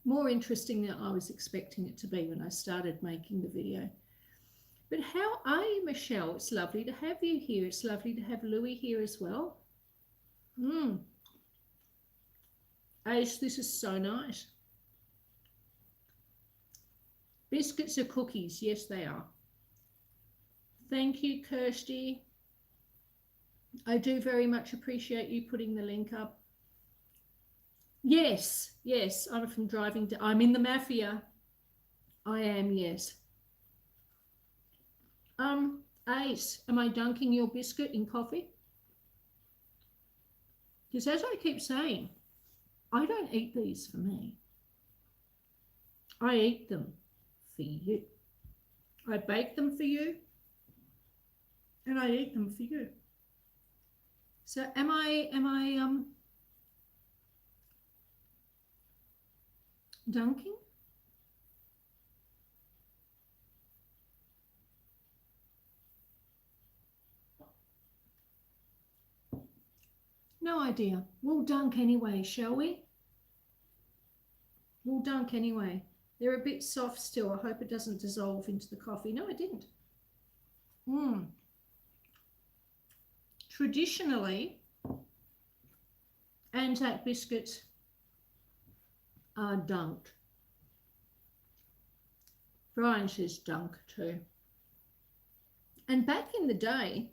More interesting than I was expecting it to be when I started making the video. But how are you, Michelle? It's lovely to have you here. It's lovely to have Louis here as well. Ace, this is so nice. Biscuits are cookies. Yes, they are. Thank you, Kirsty. I do very much appreciate you putting the link up. Yes, yes, I'm from driving. I'm in the mafia. I am, yes. Ace, am I dunking your biscuit in coffee? Because as I keep saying, I don't eat these for me. I eat them for you. I bake them for you, and I eat them for you. So am I dunking? No idea. We'll dunk anyway, shall we? We'll dunk anyway. They're a bit soft still. I hope it doesn't dissolve into the coffee. No, it didn't. Traditionally, Anzac biscuits are dunked. Brian says dunk too. And back in the day,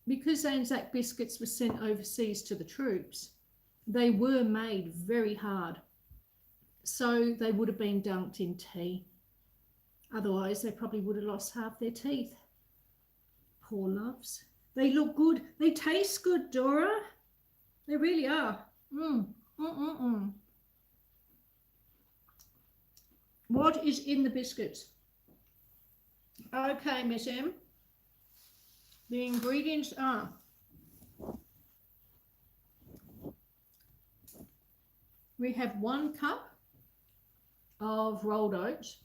because Anzac biscuits were sent overseas to the troops, they were made very hard. So they would have been dunked in tea. Otherwise, they probably would have lost half their teeth. Poor loves. They look good. They taste good, Dora. They really are. What is in the biscuits? Okay, Miss M. The ingredients are we have 1 cup of rolled oats,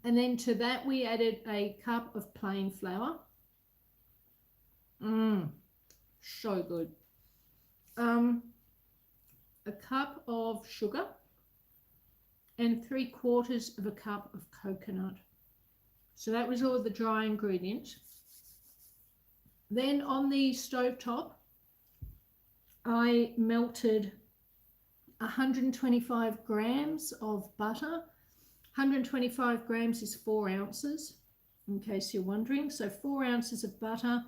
and then to that we added a cup of plain flour. So good. A cup of sugar and 3/4 of a cup of coconut. So that was all the dry ingredients. Then on the stovetop, I melted 125 grams of butter. 125 grams is 4 ounces, in case you're wondering. So 4 ounces of butter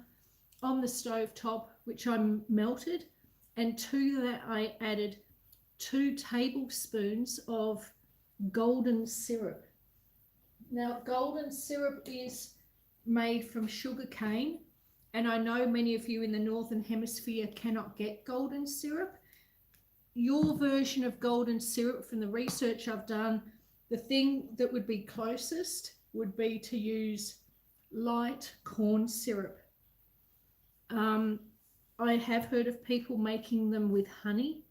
on the stovetop, which I melted. And to that, I added 2 tablespoons of golden syrup. Now, golden syrup is made from sugar cane, and I know many of you in the Northern Hemisphere cannot get golden syrup. Your version of golden syrup, from the research I've done, the thing that would be closest would be to use light corn syrup. I have heard of people making them with honey,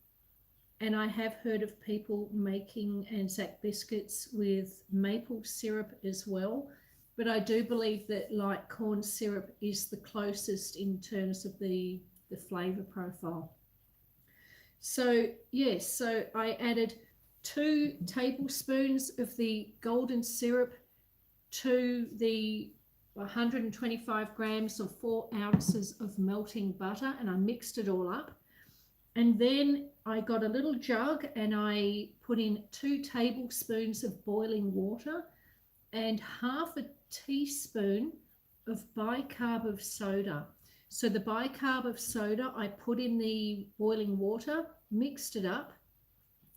and I have heard of people making Anzac biscuits with maple syrup as well. But I do believe that light corn syrup is the closest in terms of the flavour profile. So yes, so I added 2 tablespoons of the golden syrup to the 125 grams or 4 ounces of melting butter, and I mixed it all up. And then I got a little jug and I put in 2 tablespoons of boiling water and 1/2 teaspoon of bicarb of soda. So the bicarb of soda I put in the boiling water, mixed it up,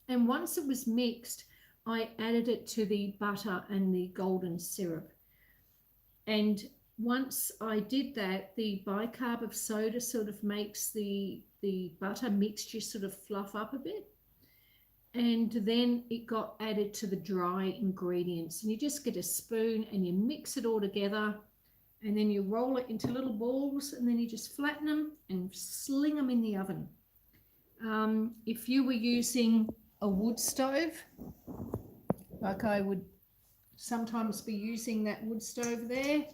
and once it was mixed, I added it to the butter and the golden syrup. And once I did that, the bicarb of soda sort of makes the butter mixture sort of fluff up a bit. And then it got added to the dry ingredients. And you just get a spoon and you mix it all together. And then you roll it into little balls, and then you just flatten them and sling them in the oven. If you were using a wood stove, like I would sometimes be using that wood stove there,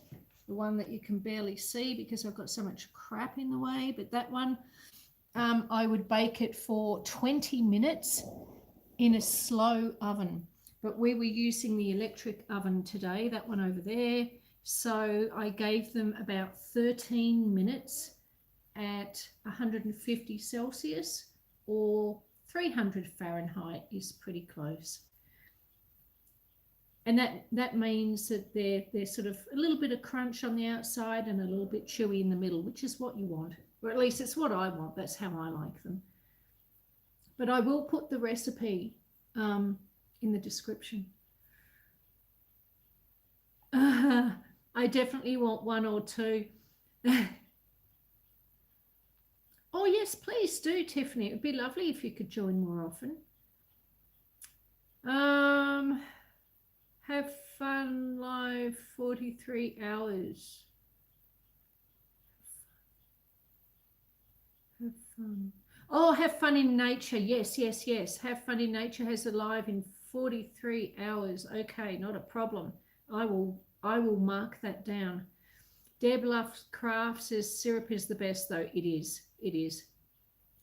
the one that you can barely see because I've got so much crap in the way, but that one, I would bake it for 20 minutes in a slow oven. but we were using the electric oven today, that one over there. So I gave them about 13 minutes at 150 Celsius, or 300 Fahrenheit is pretty close. And that means that they're sort of a little bit of crunch on the outside and a little bit chewy in the middle, which is what you want. Or at least it's what I want. That's how I like them. But I will put the recipe in the description. I definitely want one or two. Oh, yes, please do, Tiffany. It would be lovely if you could join more often. Have fun live 43 hours. Have fun. Oh, have fun in nature. Yes, yes, yes. Have fun in nature has a live in 43 hours. Okay, not a problem. I will mark that down. Deb Loves Craft says syrup is the best, though. It is. It is.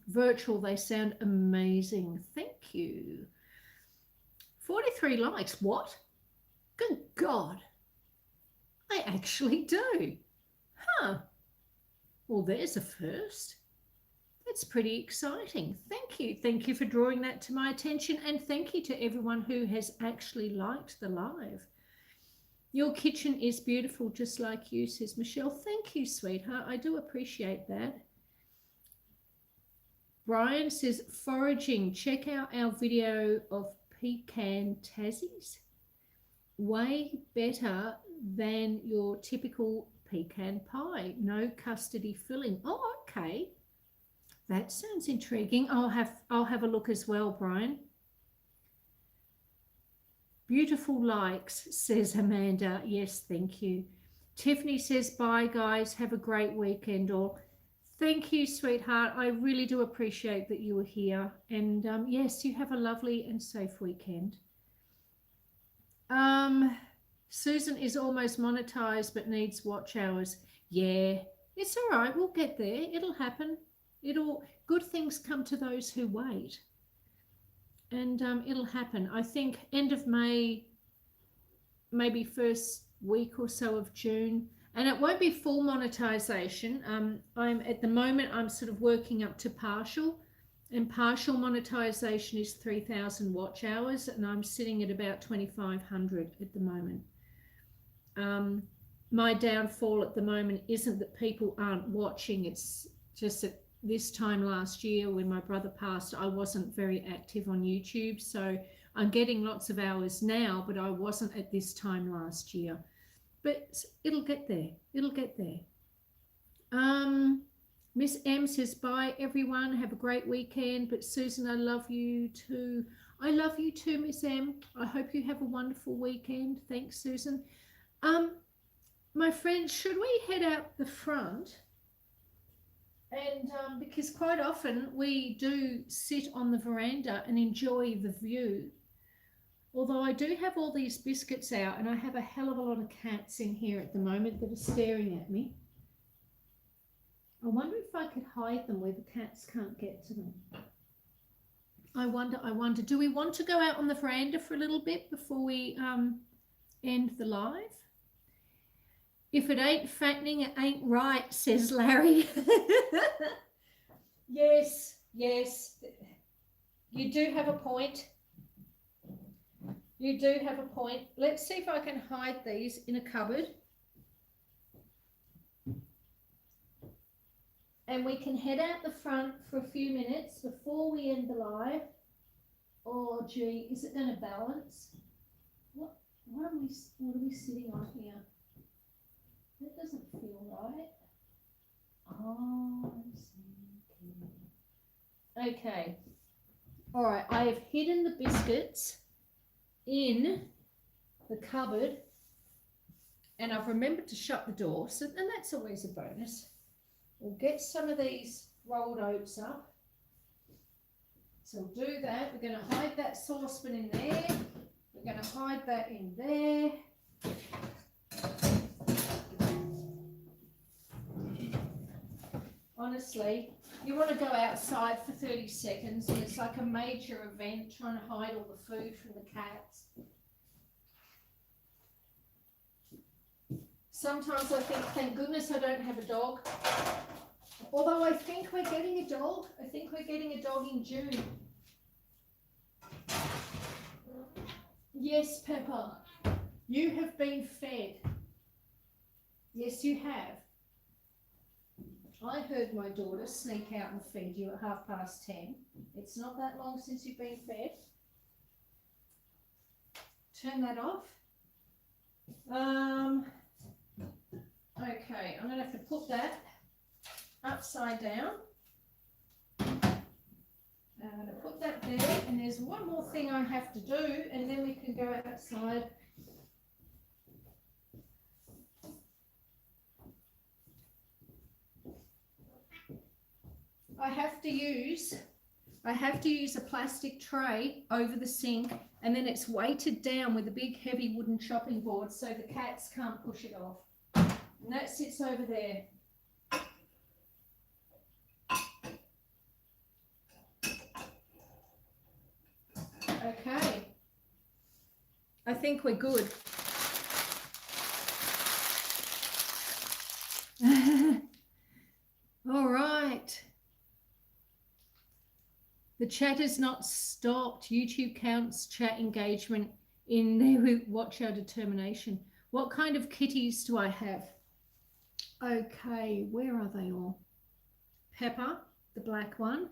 Virtual, they sound amazing. Thank you. 43 likes. What? Good God. I actually do. Huh. Well, there's a first. That's pretty exciting. Thank you. Thank you for drawing that to my attention, and thank you to everyone who has actually liked the live. Your kitchen is beautiful, just like you, says Michelle. Thank you, sweetheart. I do appreciate that. Brian says, foraging. Check out our video of pecan Tassies. Way better than your typical pecan pie. No custardy filling. Oh, okay. That sounds intriguing. I'll have a look as well, Brian. Beautiful likes, says Amanda. Yes, thank you. Tiffany says, bye, guys. Have a great weekend. Or thank you, sweetheart. I really do appreciate that you were here. And yes, you have a lovely and safe weekend. Susan is almost monetized but needs watch hours. Yeah, it's all right. We'll get there. It'll happen. Good things come to those who wait. And it'll happen. I think end of May, maybe first week or so of June. And it won't be full monetization. At the moment, I'm sort of working up to partial. And partial monetization is 3,000 watch hours. And I'm sitting at about 2,500 at the moment. My downfall at the moment isn't that people aren't watching. It's just that this time last year when my brother passed, I wasn't very active on YouTube. So I'm getting lots of hours now, but I wasn't at this time last year. But it'll get there. It'll get there. Miss M says, bye, everyone. Have a great weekend. But Susan, I love you too. I love you too, Miss M. I hope you have a wonderful weekend. Thanks, Susan. My friends, should we head out the front? And because quite often we do sit on the veranda and enjoy the view. Although I do have all these biscuits out, and I have a hell of a lot of cats in here at the moment that are staring at me. I wonder if I could hide them where the cats can't get to them. I wonder, do we want to go out on the veranda for a little bit before we end the live? If it ain't fattening, it ain't right, says Larry. Yes, yes. You do have a point. You do have a point. Let's see if I can hide these in a cupboard. And we can head out the front for a few minutes before we end the live. Oh, gee, is it going to balance? What are we sitting on here? That doesn't feel right. Oh, I see. Okay. All right, I have hidden the biscuits in the cupboard, and I've remembered to shut the door, and that's always a bonus. We'll get some of these rolled oats up. So we'll do that. We're going to hide that saucepan in there. We're going to hide that in there. Honestly, you want to go outside for 30 seconds and it's like a major event trying to hide all the food from the cats. Sometimes I think, thank goodness I don't have a dog. Although I think we're getting a dog. I think we're getting a dog in June. Yes, Pepper, you have been fed. Yes, you have. I heard my daughter sneak out and feed you at 10:30. It's not that long since you've been fed. Turn that off. Okay, I'm going to have to put that upside down. I'm going to put that there, and there's one more thing I have to do, and then we can go outside. I have to use a plastic tray over the sink, and then it's weighted down with a big heavy wooden chopping board so the cats can't push it off. And that sits over there. Okay. I think we're good. All right. The chat has not stopped. YouTube counts chat engagement in there. We watch our determination. What kind of kitties do I have? Okay, where are they all? Pepper, the black one.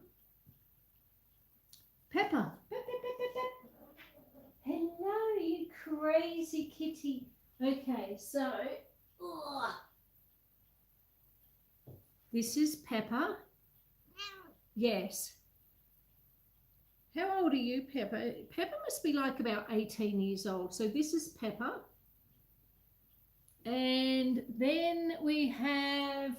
Pepper. Hello, you crazy kitty. Okay, so this is Pepper. Yes. How old are you, Pepper? Pepper must be like about 18 years old. So this is Pepper. And then we have,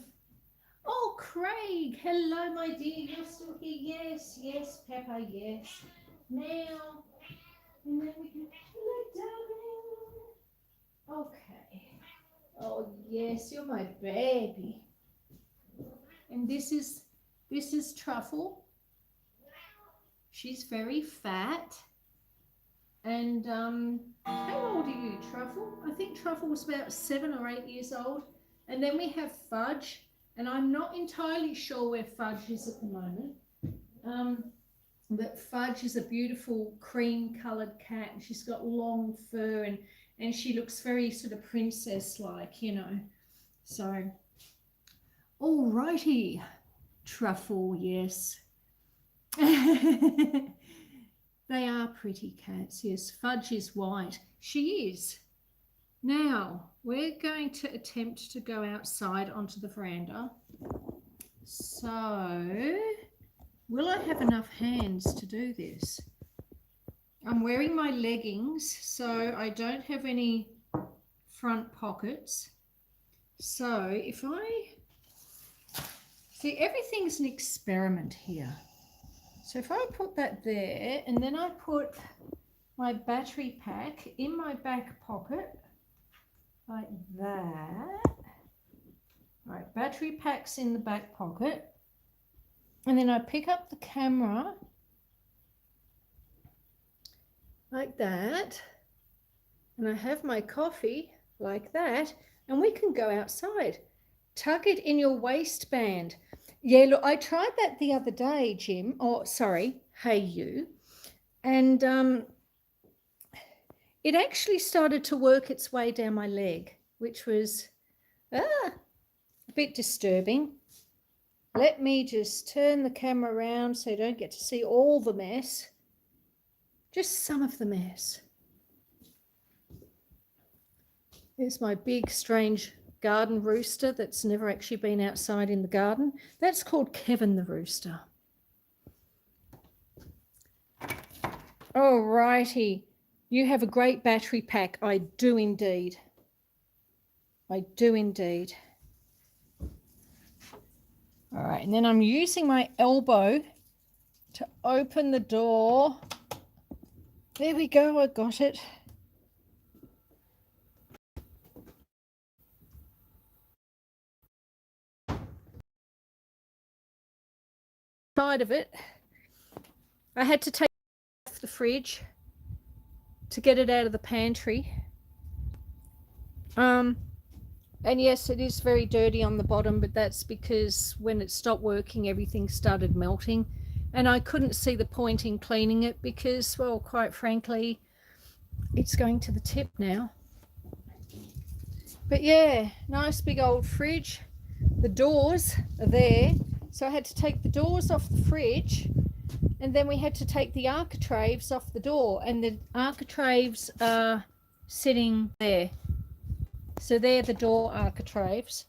oh, Craig. Hello, my dear. You're still here. Yes, yes, Pepper, yes. Now, and then we can, hello, darling. Okay. Oh, yes, you're my baby. And this is Truffle. She's very fat. And how old are you, Truffle? I think Truffle was about 7 or 8 years old. And then we have Fudge, and I'm not entirely sure where Fudge is at the moment. But Fudge is a beautiful cream-coloured cat, and she's got long fur, and she looks very sort of princess-like, you know. So, all righty, Truffle, yes. They are pretty cats, yes. Fudge is white. She is. Now, we're going to attempt to go outside onto the veranda. So, will I have enough hands to do this? I'm wearing my leggings, so I don't have any front pockets. So, if I... See, everything's an experiment here. So if I put that there, and then I put my battery pack in my back pocket, like that. All right, battery pack's in the back pocket. And then I pick up the camera, like that. And I have my coffee, like that. And we can go outside. Tuck it in your waistband. Yeah, look, I tried that the other day, Jim. Oh, sorry. Hey, you. And it actually started to work its way down my leg, which was a bit disturbing. Let me just turn the camera around so you don't get to see all the mess. Just some of the mess. There's my big, strange garden rooster that's never actually been outside in the garden. That's called Kevin the rooster. All righty. You have a great battery pack. I do indeed. I do indeed. All right, and then I'm using my elbow to open the door. There we go, I got it. side of it, I had to take it off the fridge to get it out of the pantry. And yes, it is very dirty on the bottom, but that's because when it stopped working, everything started melting. And I couldn't see the point in cleaning it because, well, quite frankly, it's going to the tip now. But yeah, nice big old fridge. The doors are there. So I had to take the doors off the fridge, and then we had to take the architraves off the door. And the architraves are sitting there. So they're the door architraves.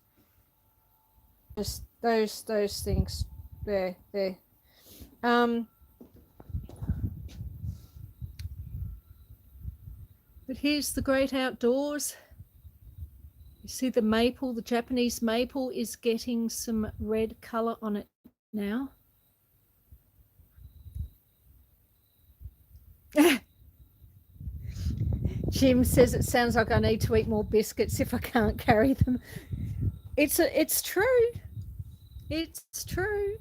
Just those things there. But here's the great outdoors. You see the maple, the Japanese maple is getting some red color on it now. Jim says it sounds like I need to eat more biscuits if I can't carry them. It's true. It's true.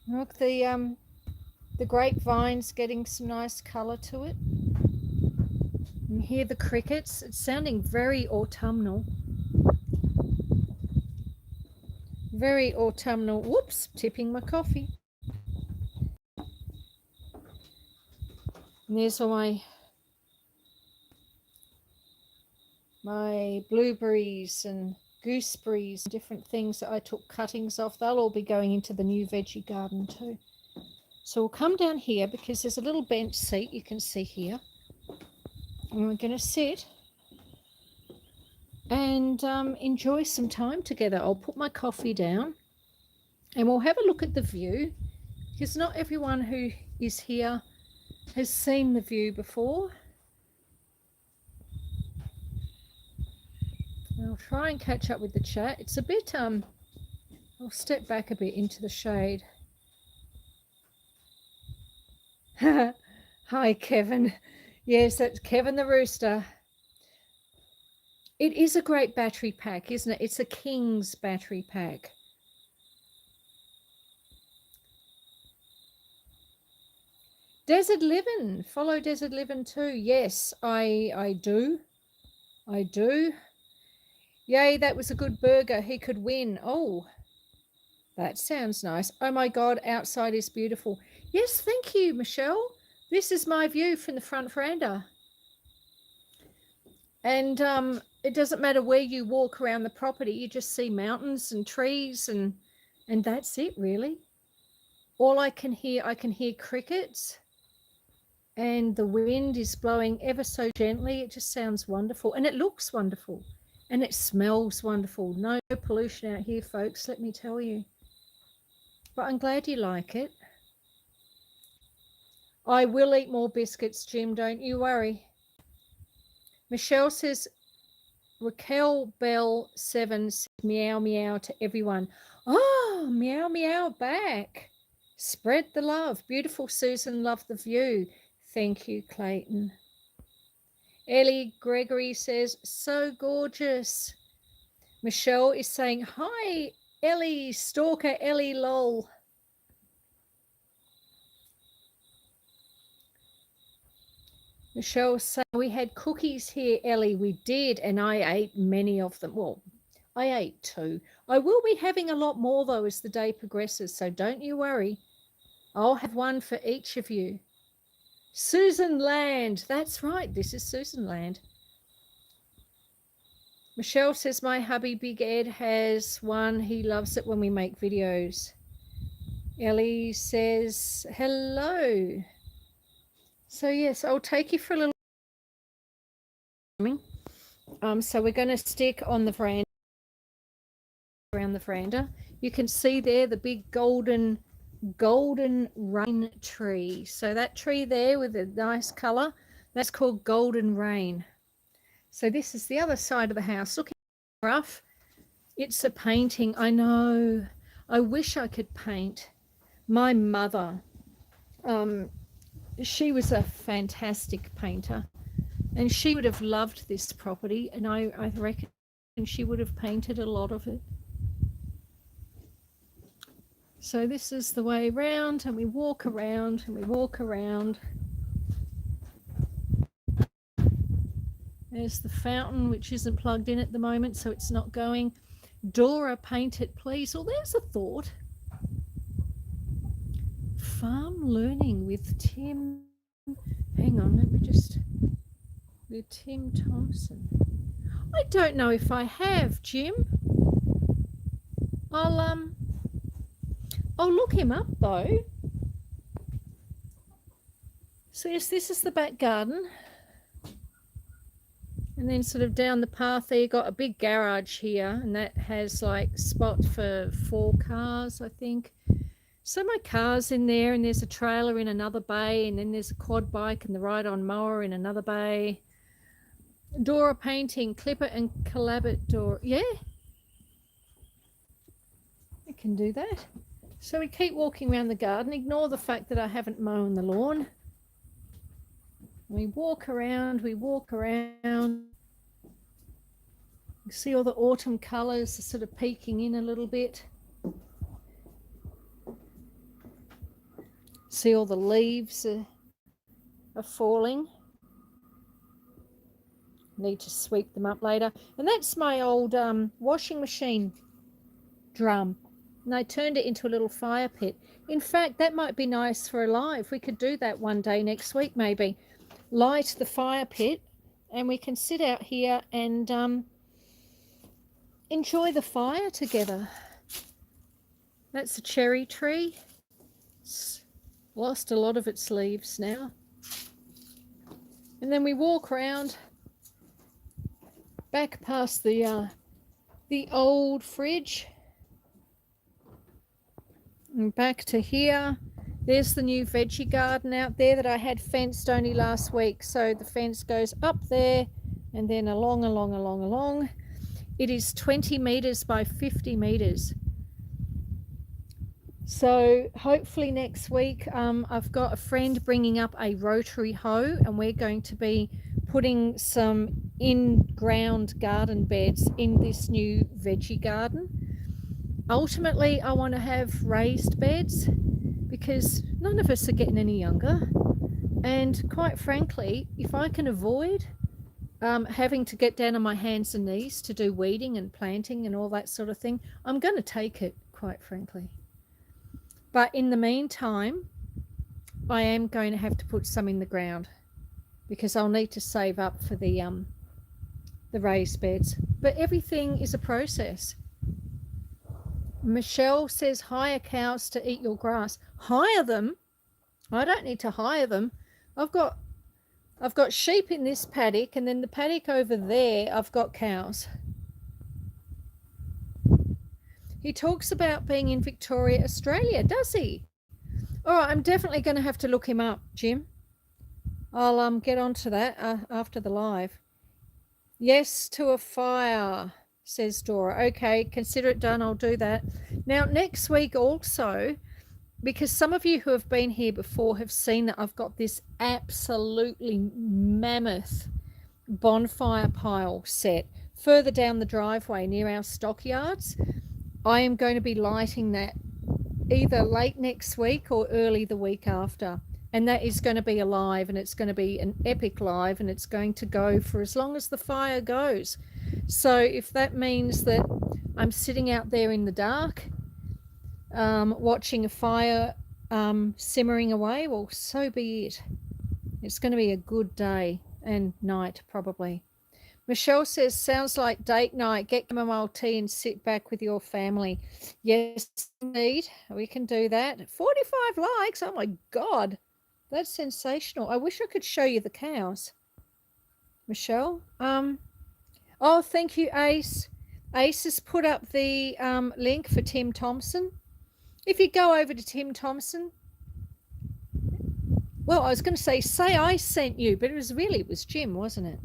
Look, the grapevine's getting some nice color to it. And hear the crickets. It's sounding very autumnal. Very autumnal. Whoops, tipping my coffee. And there's all my blueberries and gooseberries, different things that I took cuttings off. They'll all be going into the new veggie garden too. So we'll come down here because there's a little bench seat you can see here. And we're going to sit and enjoy some time together. I'll put my coffee down and we'll have a look at the view, because not everyone who is here has seen the view before. I'll try and catch up with the chat. It's a bit, I'll step back a bit into the shade. Hi, Kevin. Yes, that's Kevin the Rooster. It is a great battery pack, isn't it? It's a King's battery pack. Desert Living. Follow Desert Living too. Yes, I do. I do. Yay, that was a good burger. He could win. Oh, that sounds nice. Oh my God, outside is beautiful. Yes, thank you, Michelle. This is my view from the front veranda. And it doesn't matter where you walk around the property, you just see mountains and trees and that's it really. All I can hear crickets, and the wind is blowing ever so gently. It just sounds wonderful, and it looks wonderful. And it smells wonderful. No pollution out here, folks, let me tell you. But I'm glad you like it. I will eat more biscuits, Jim, don't you worry. Michelle says, Raquel Bell 7 says, meow, meow to everyone. Oh, meow, meow back. Spread the love. Beautiful Susan, love the view. Thank you, Clayton. Ellie Gregory says, so gorgeous. Michelle is saying, hi, Ellie, stalker Ellie, lol. Michelle said, we had cookies here, Ellie. We did, and I ate many of them. Well, I ate 2. I will be having a lot more, though, as the day progresses, so don't you worry. I'll have one for each of you. Susan Land. That's right. This is Susan Land. Michelle says, my hubby Big Ed has one. He loves it when we make videos. Ellie says, hello. So, yes, I'll take you for a little. So we're going to stick on the veranda, around the veranda. You can see there the big golden rain tree. So that tree there with a nice color, that's called golden rain. So this is the other side of the house. Looking rough. It's a painting. I know. I wish I could paint. My mother, she was a fantastic painter, and she would have loved this property, and I reckon she would have painted a lot of it. So this is the way round, and we walk around and we walk around. There's the fountain, which isn't plugged in at the moment, so it's not going. Dora, paint it, please. Oh, there's a thought. Farm learning with Tim. Hang on, let me just. With Tim Thompson. I don't know if I have, Jim. I'll look him up though. So yes, this is the back garden. And then sort of down the path there, you got a big garage here, and that has like spot for 4 cars, I think. So my car's in there, and there's a trailer in another bay, and then there's a quad bike and the ride-on mower in another bay. Dora painting, clipper and collabate Dora. Yeah, I can do that. So we keep walking around the garden. Ignore the fact that I haven't mown the lawn. We walk around, we walk around. You see all the autumn colours are sort of peeking in a little bit. See all the leaves are falling. Need to sweep them up later. And that's my old washing machine drum. And I turned it into a little fire pit. In fact, that might be nice for a live. We could do that one day next week maybe. Light the fire pit and we can sit out here and enjoy the fire together. That's a cherry tree. It's lost a lot of its leaves now. And then we walk around back past the old fridge and back to here. There's the new veggie garden out there that I had fenced only last week. So the fence goes up there and then along. It is 20 meters by 50 meters. So hopefully next week I've got a friend bringing up a rotary hoe, and we're going to be putting some in-ground garden beds in this new veggie garden. Ultimately, I want to have raised beds because none of us are getting any younger. And quite frankly, if I can avoid having to get down on my hands and knees to do weeding and planting and all that sort of thing, I'm going to take it, quite frankly. But in the meantime, I am going to have to put some in the ground because I'll need to save up for the raised beds. But everything is a process. Michelle says, hire cows to eat your grass. Hire them? I don't need to hire them. I've got sheep in this paddock, and then the paddock over there, I've got cows. He talks about being in Victoria, Australia, does he? All right, I'm definitely going to have to look him up, Jim. I'll get onto that after the live. Yes to a fire, says Dora. Okay, consider it done. I'll do that. Now, next week also, because some of you who have been here before have seen that I've got this absolutely mammoth bonfire pile set further down the driveway near our stockyards. I am going to be lighting that either late next week or early the week after. And that is going to be a live, and it's going to be an epic live, and it's going to go for as long as the fire goes. So if that means that I'm sitting out there in the dark, watching a fire simmering away, well, so be it. It's going to be a good day and night, probably. Michelle says, sounds like date night. Get chamomile tea and sit back with your family. Yes, indeed. We can do that. 45 likes. Oh, my God. That's sensational. I wish I could show you the cows. Michelle. Oh, thank you, Ace. Ace has put up the link for Tim Thompson. If you go over to Tim Thompson, well, I was going to say I sent you, but it was Jim, wasn't it?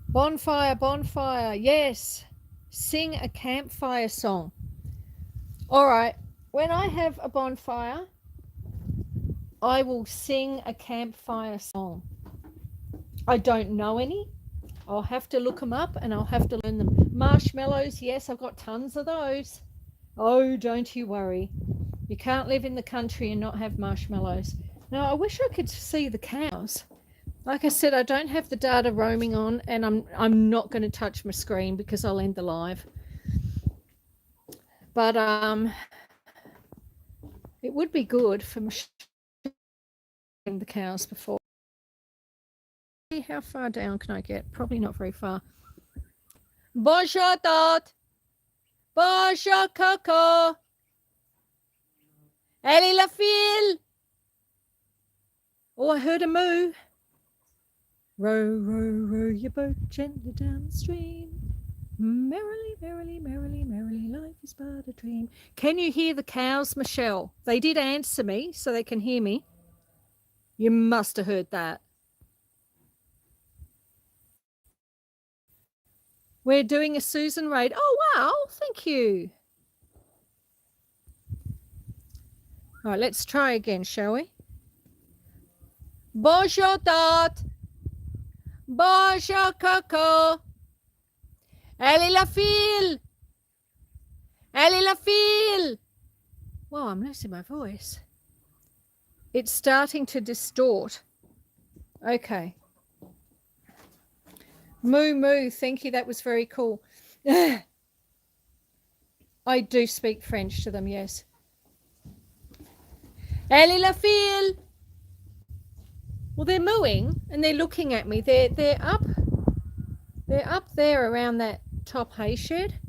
Bonfire, yes. Sing a campfire song. All right, when I have a bonfire, I will sing a campfire song. I don't know any. I'll have to look them up and I'll have to learn them. Marshmallows, yes, I've got tons of those. Oh, don't you worry. You can't live in the country and not have marshmallows. Now, I wish I could see the cows. Like I said, I don't have the data roaming on, and I'm not going to touch my screen because I'll end the live. But it would be good for the cows before. How far down can I get? Probably not very far. Bonjour, Dot. Bonjour, Coco. Allez, la fille. Oh, I heard a moo. Row, row, row your boat gently down the stream. Merrily, merrily, merrily, merrily, life is but a dream. Can you hear the cows, Michelle? They did answer me, so they can hear me. You must have heard that. We're doing a Susan raid. Oh, wow. Thank you. All right, let's try again, shall we? Bonjour, Dot. Bonjour, Coco. Allez, la fille. Allez, la fille. Wow, I'm losing my voice. It's starting to distort. Okay. Moo moo, thank you. That was very cool. I do speak French to them, yes. Allez, la fille. Well, they're mooing and they're looking at me. They're up there around that top hay shed.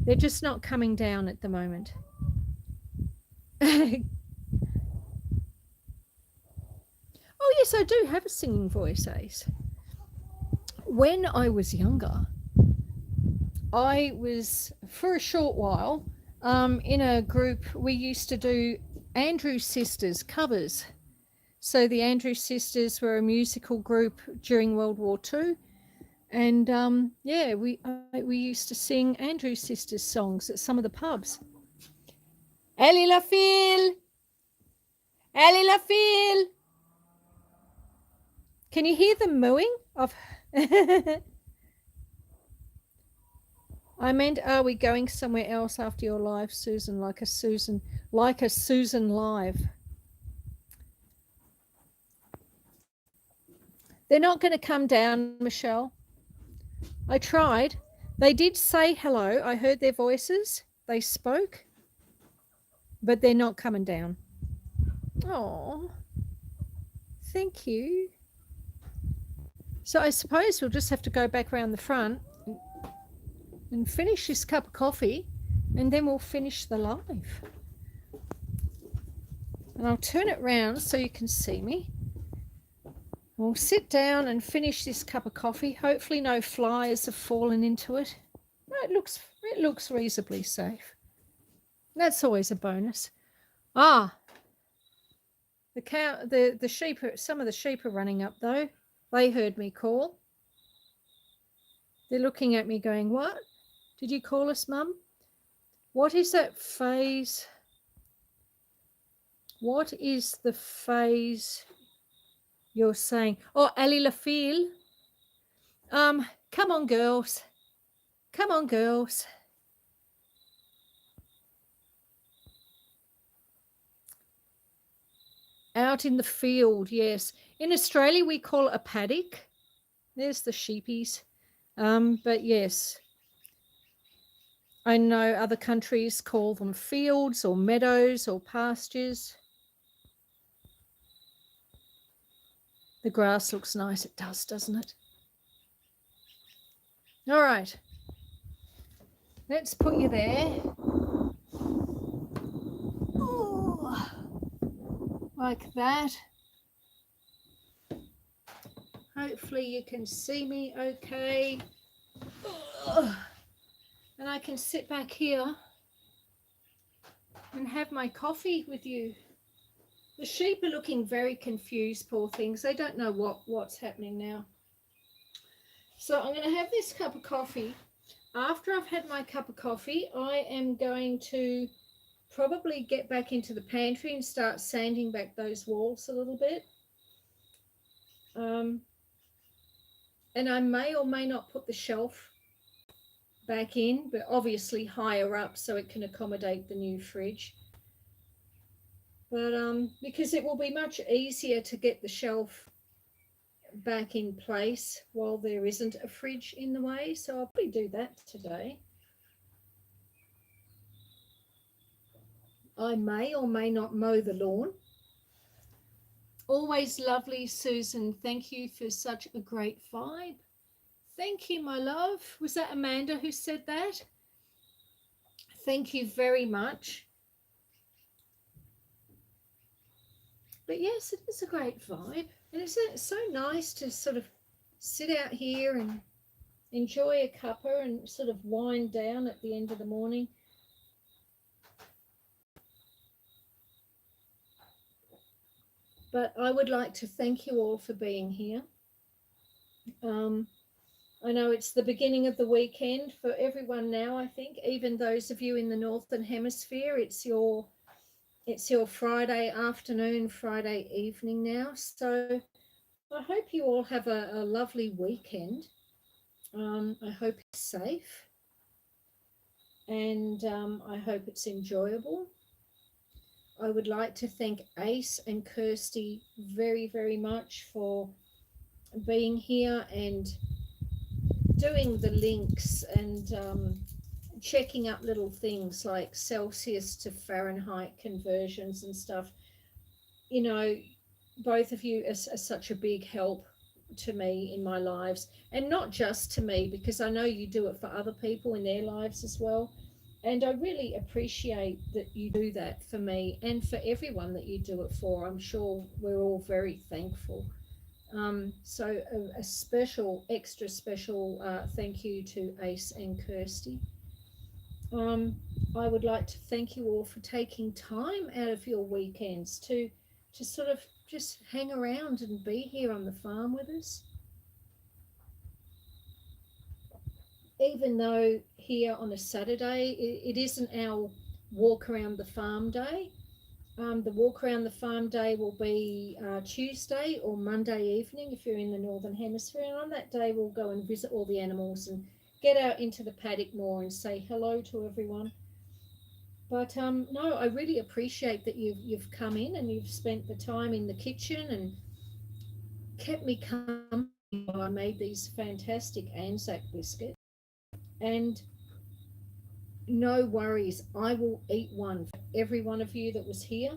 They're just not coming down at the moment. Oh yes, I do have a singing voice, Ace. When I was younger, I was, for a short while, in a group. We used to do Andrews Sisters covers. So the Andrews Sisters were a musical group during World War II. And yeah, we used to sing Andrews Sisters songs at some of the pubs. Allez la fille! Allez la fille! Can you hear them mooing? I meant, are we going somewhere else after your live, Susan? Like a Susan live. They're not going to come down, Michelle. I tried. They did say hello. I heard their voices. They spoke, but they're not coming down. Oh, thank you. So I suppose we'll just have to go back around the front and finish this cup of coffee, and then we'll finish the live. And I'll turn it round so you can see me. We'll sit down and finish this cup of coffee. Hopefully no flies have fallen into it. No, it looks reasonably safe. That's always a bonus. Ah, the sheep, some of the sheep are running up though. They heard me call. They're looking at me going, what? Did you call us, Mum? What is that phase? What is the phase you're saying? Oh, allez la fille. Come on, girls. Come on, girls. Out in the field, yes. In Australia, we call it a paddock. There's the sheepies. But yes, I know other countries call them fields or meadows or pastures. The grass looks nice. It does, doesn't it? All right. Let's put you there. Ooh, like that. Hopefully you can see me okay. And I can sit back here and have my coffee with you. The sheep are looking very confused, poor things. They don't know what's happening now. So I'm going to have this cup of coffee. After I've had my cup of coffee, I am going to probably get back into the pantry and start sanding back those walls a little bit. And I may or may not put the shelf back in, but obviously higher up so it can accommodate the new fridge. But because it will be much easier to get the shelf back in place while there isn't a fridge in the way. So I'll probably do that today. I may or may not mow the lawn. Always lovely, Susan. Thank you for such a great vibe. Thank you, my love. Was that Amanda who said that? Thank you very much. But yes, it is a great vibe. And it's so nice to sort of sit out here and enjoy a cuppa and sort of wind down at the end of the morning. But I would like to thank you all for being here. I know it's the beginning of the weekend for everyone now, I think, even those of you in the Northern Hemisphere. It's your Friday afternoon, Friday evening now. So I hope you all have a lovely weekend. I hope it's safe, and I hope it's enjoyable. I would like to thank Ace and Kirsty very, very much for being here and doing the links and checking up little things like Celsius to Fahrenheit conversions and stuff. You know, both of you are such a big help to me in my lives, and not just to me, because I know you do it for other people in their lives as well. And I really appreciate that you do that for me and for everyone that you do it for. I'm sure we're all very thankful. So a special, extra special thank you to Ace and Kirsty. I would like to thank you all for taking time out of your weekends to sort of just hang around and be here on the farm with us. Even though here on a Saturday, it isn't our walk around the farm day. The walk around the farm day will be Tuesday or Monday evening if you're in the Northern Hemisphere. And on that day, we'll go and visit all the animals and get out into the paddock more and say hello to everyone. But no, I really appreciate that you've come in and you've spent the time in the kitchen and kept me company while I made these fantastic Anzac biscuits. And no worries, I will eat one for every one of you that was here.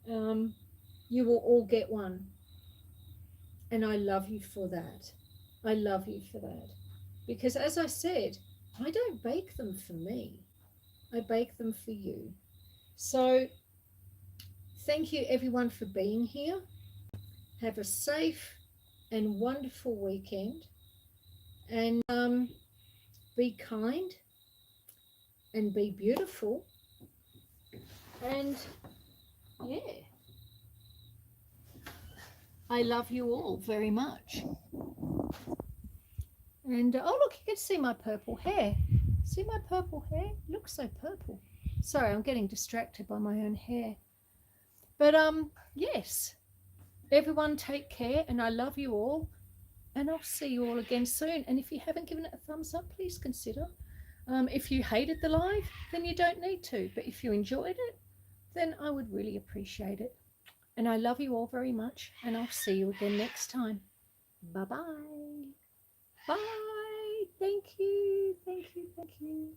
You will all get one. And I love you for that. I love you for that. Because as I said, I don't bake them for me. I bake them for you. So thank you everyone for being here. Have a safe and wonderful weekend. And be kind and be beautiful. And yeah, I love you all very much. And oh look, you can see my purple hair. See my purple hair? It looks so purple. Sorry, I'm getting distracted by my own hair. But yes, everyone take care, and I love you all, and I'll see you all again soon. And if you haven't given it a thumbs up, please consider. If you hated the live, then you don't need to. But if you enjoyed it, then I would really appreciate it. And I love you all very much, and I'll see you again next time. Bye-bye. Bye. Thank you. Thank you. Thank you.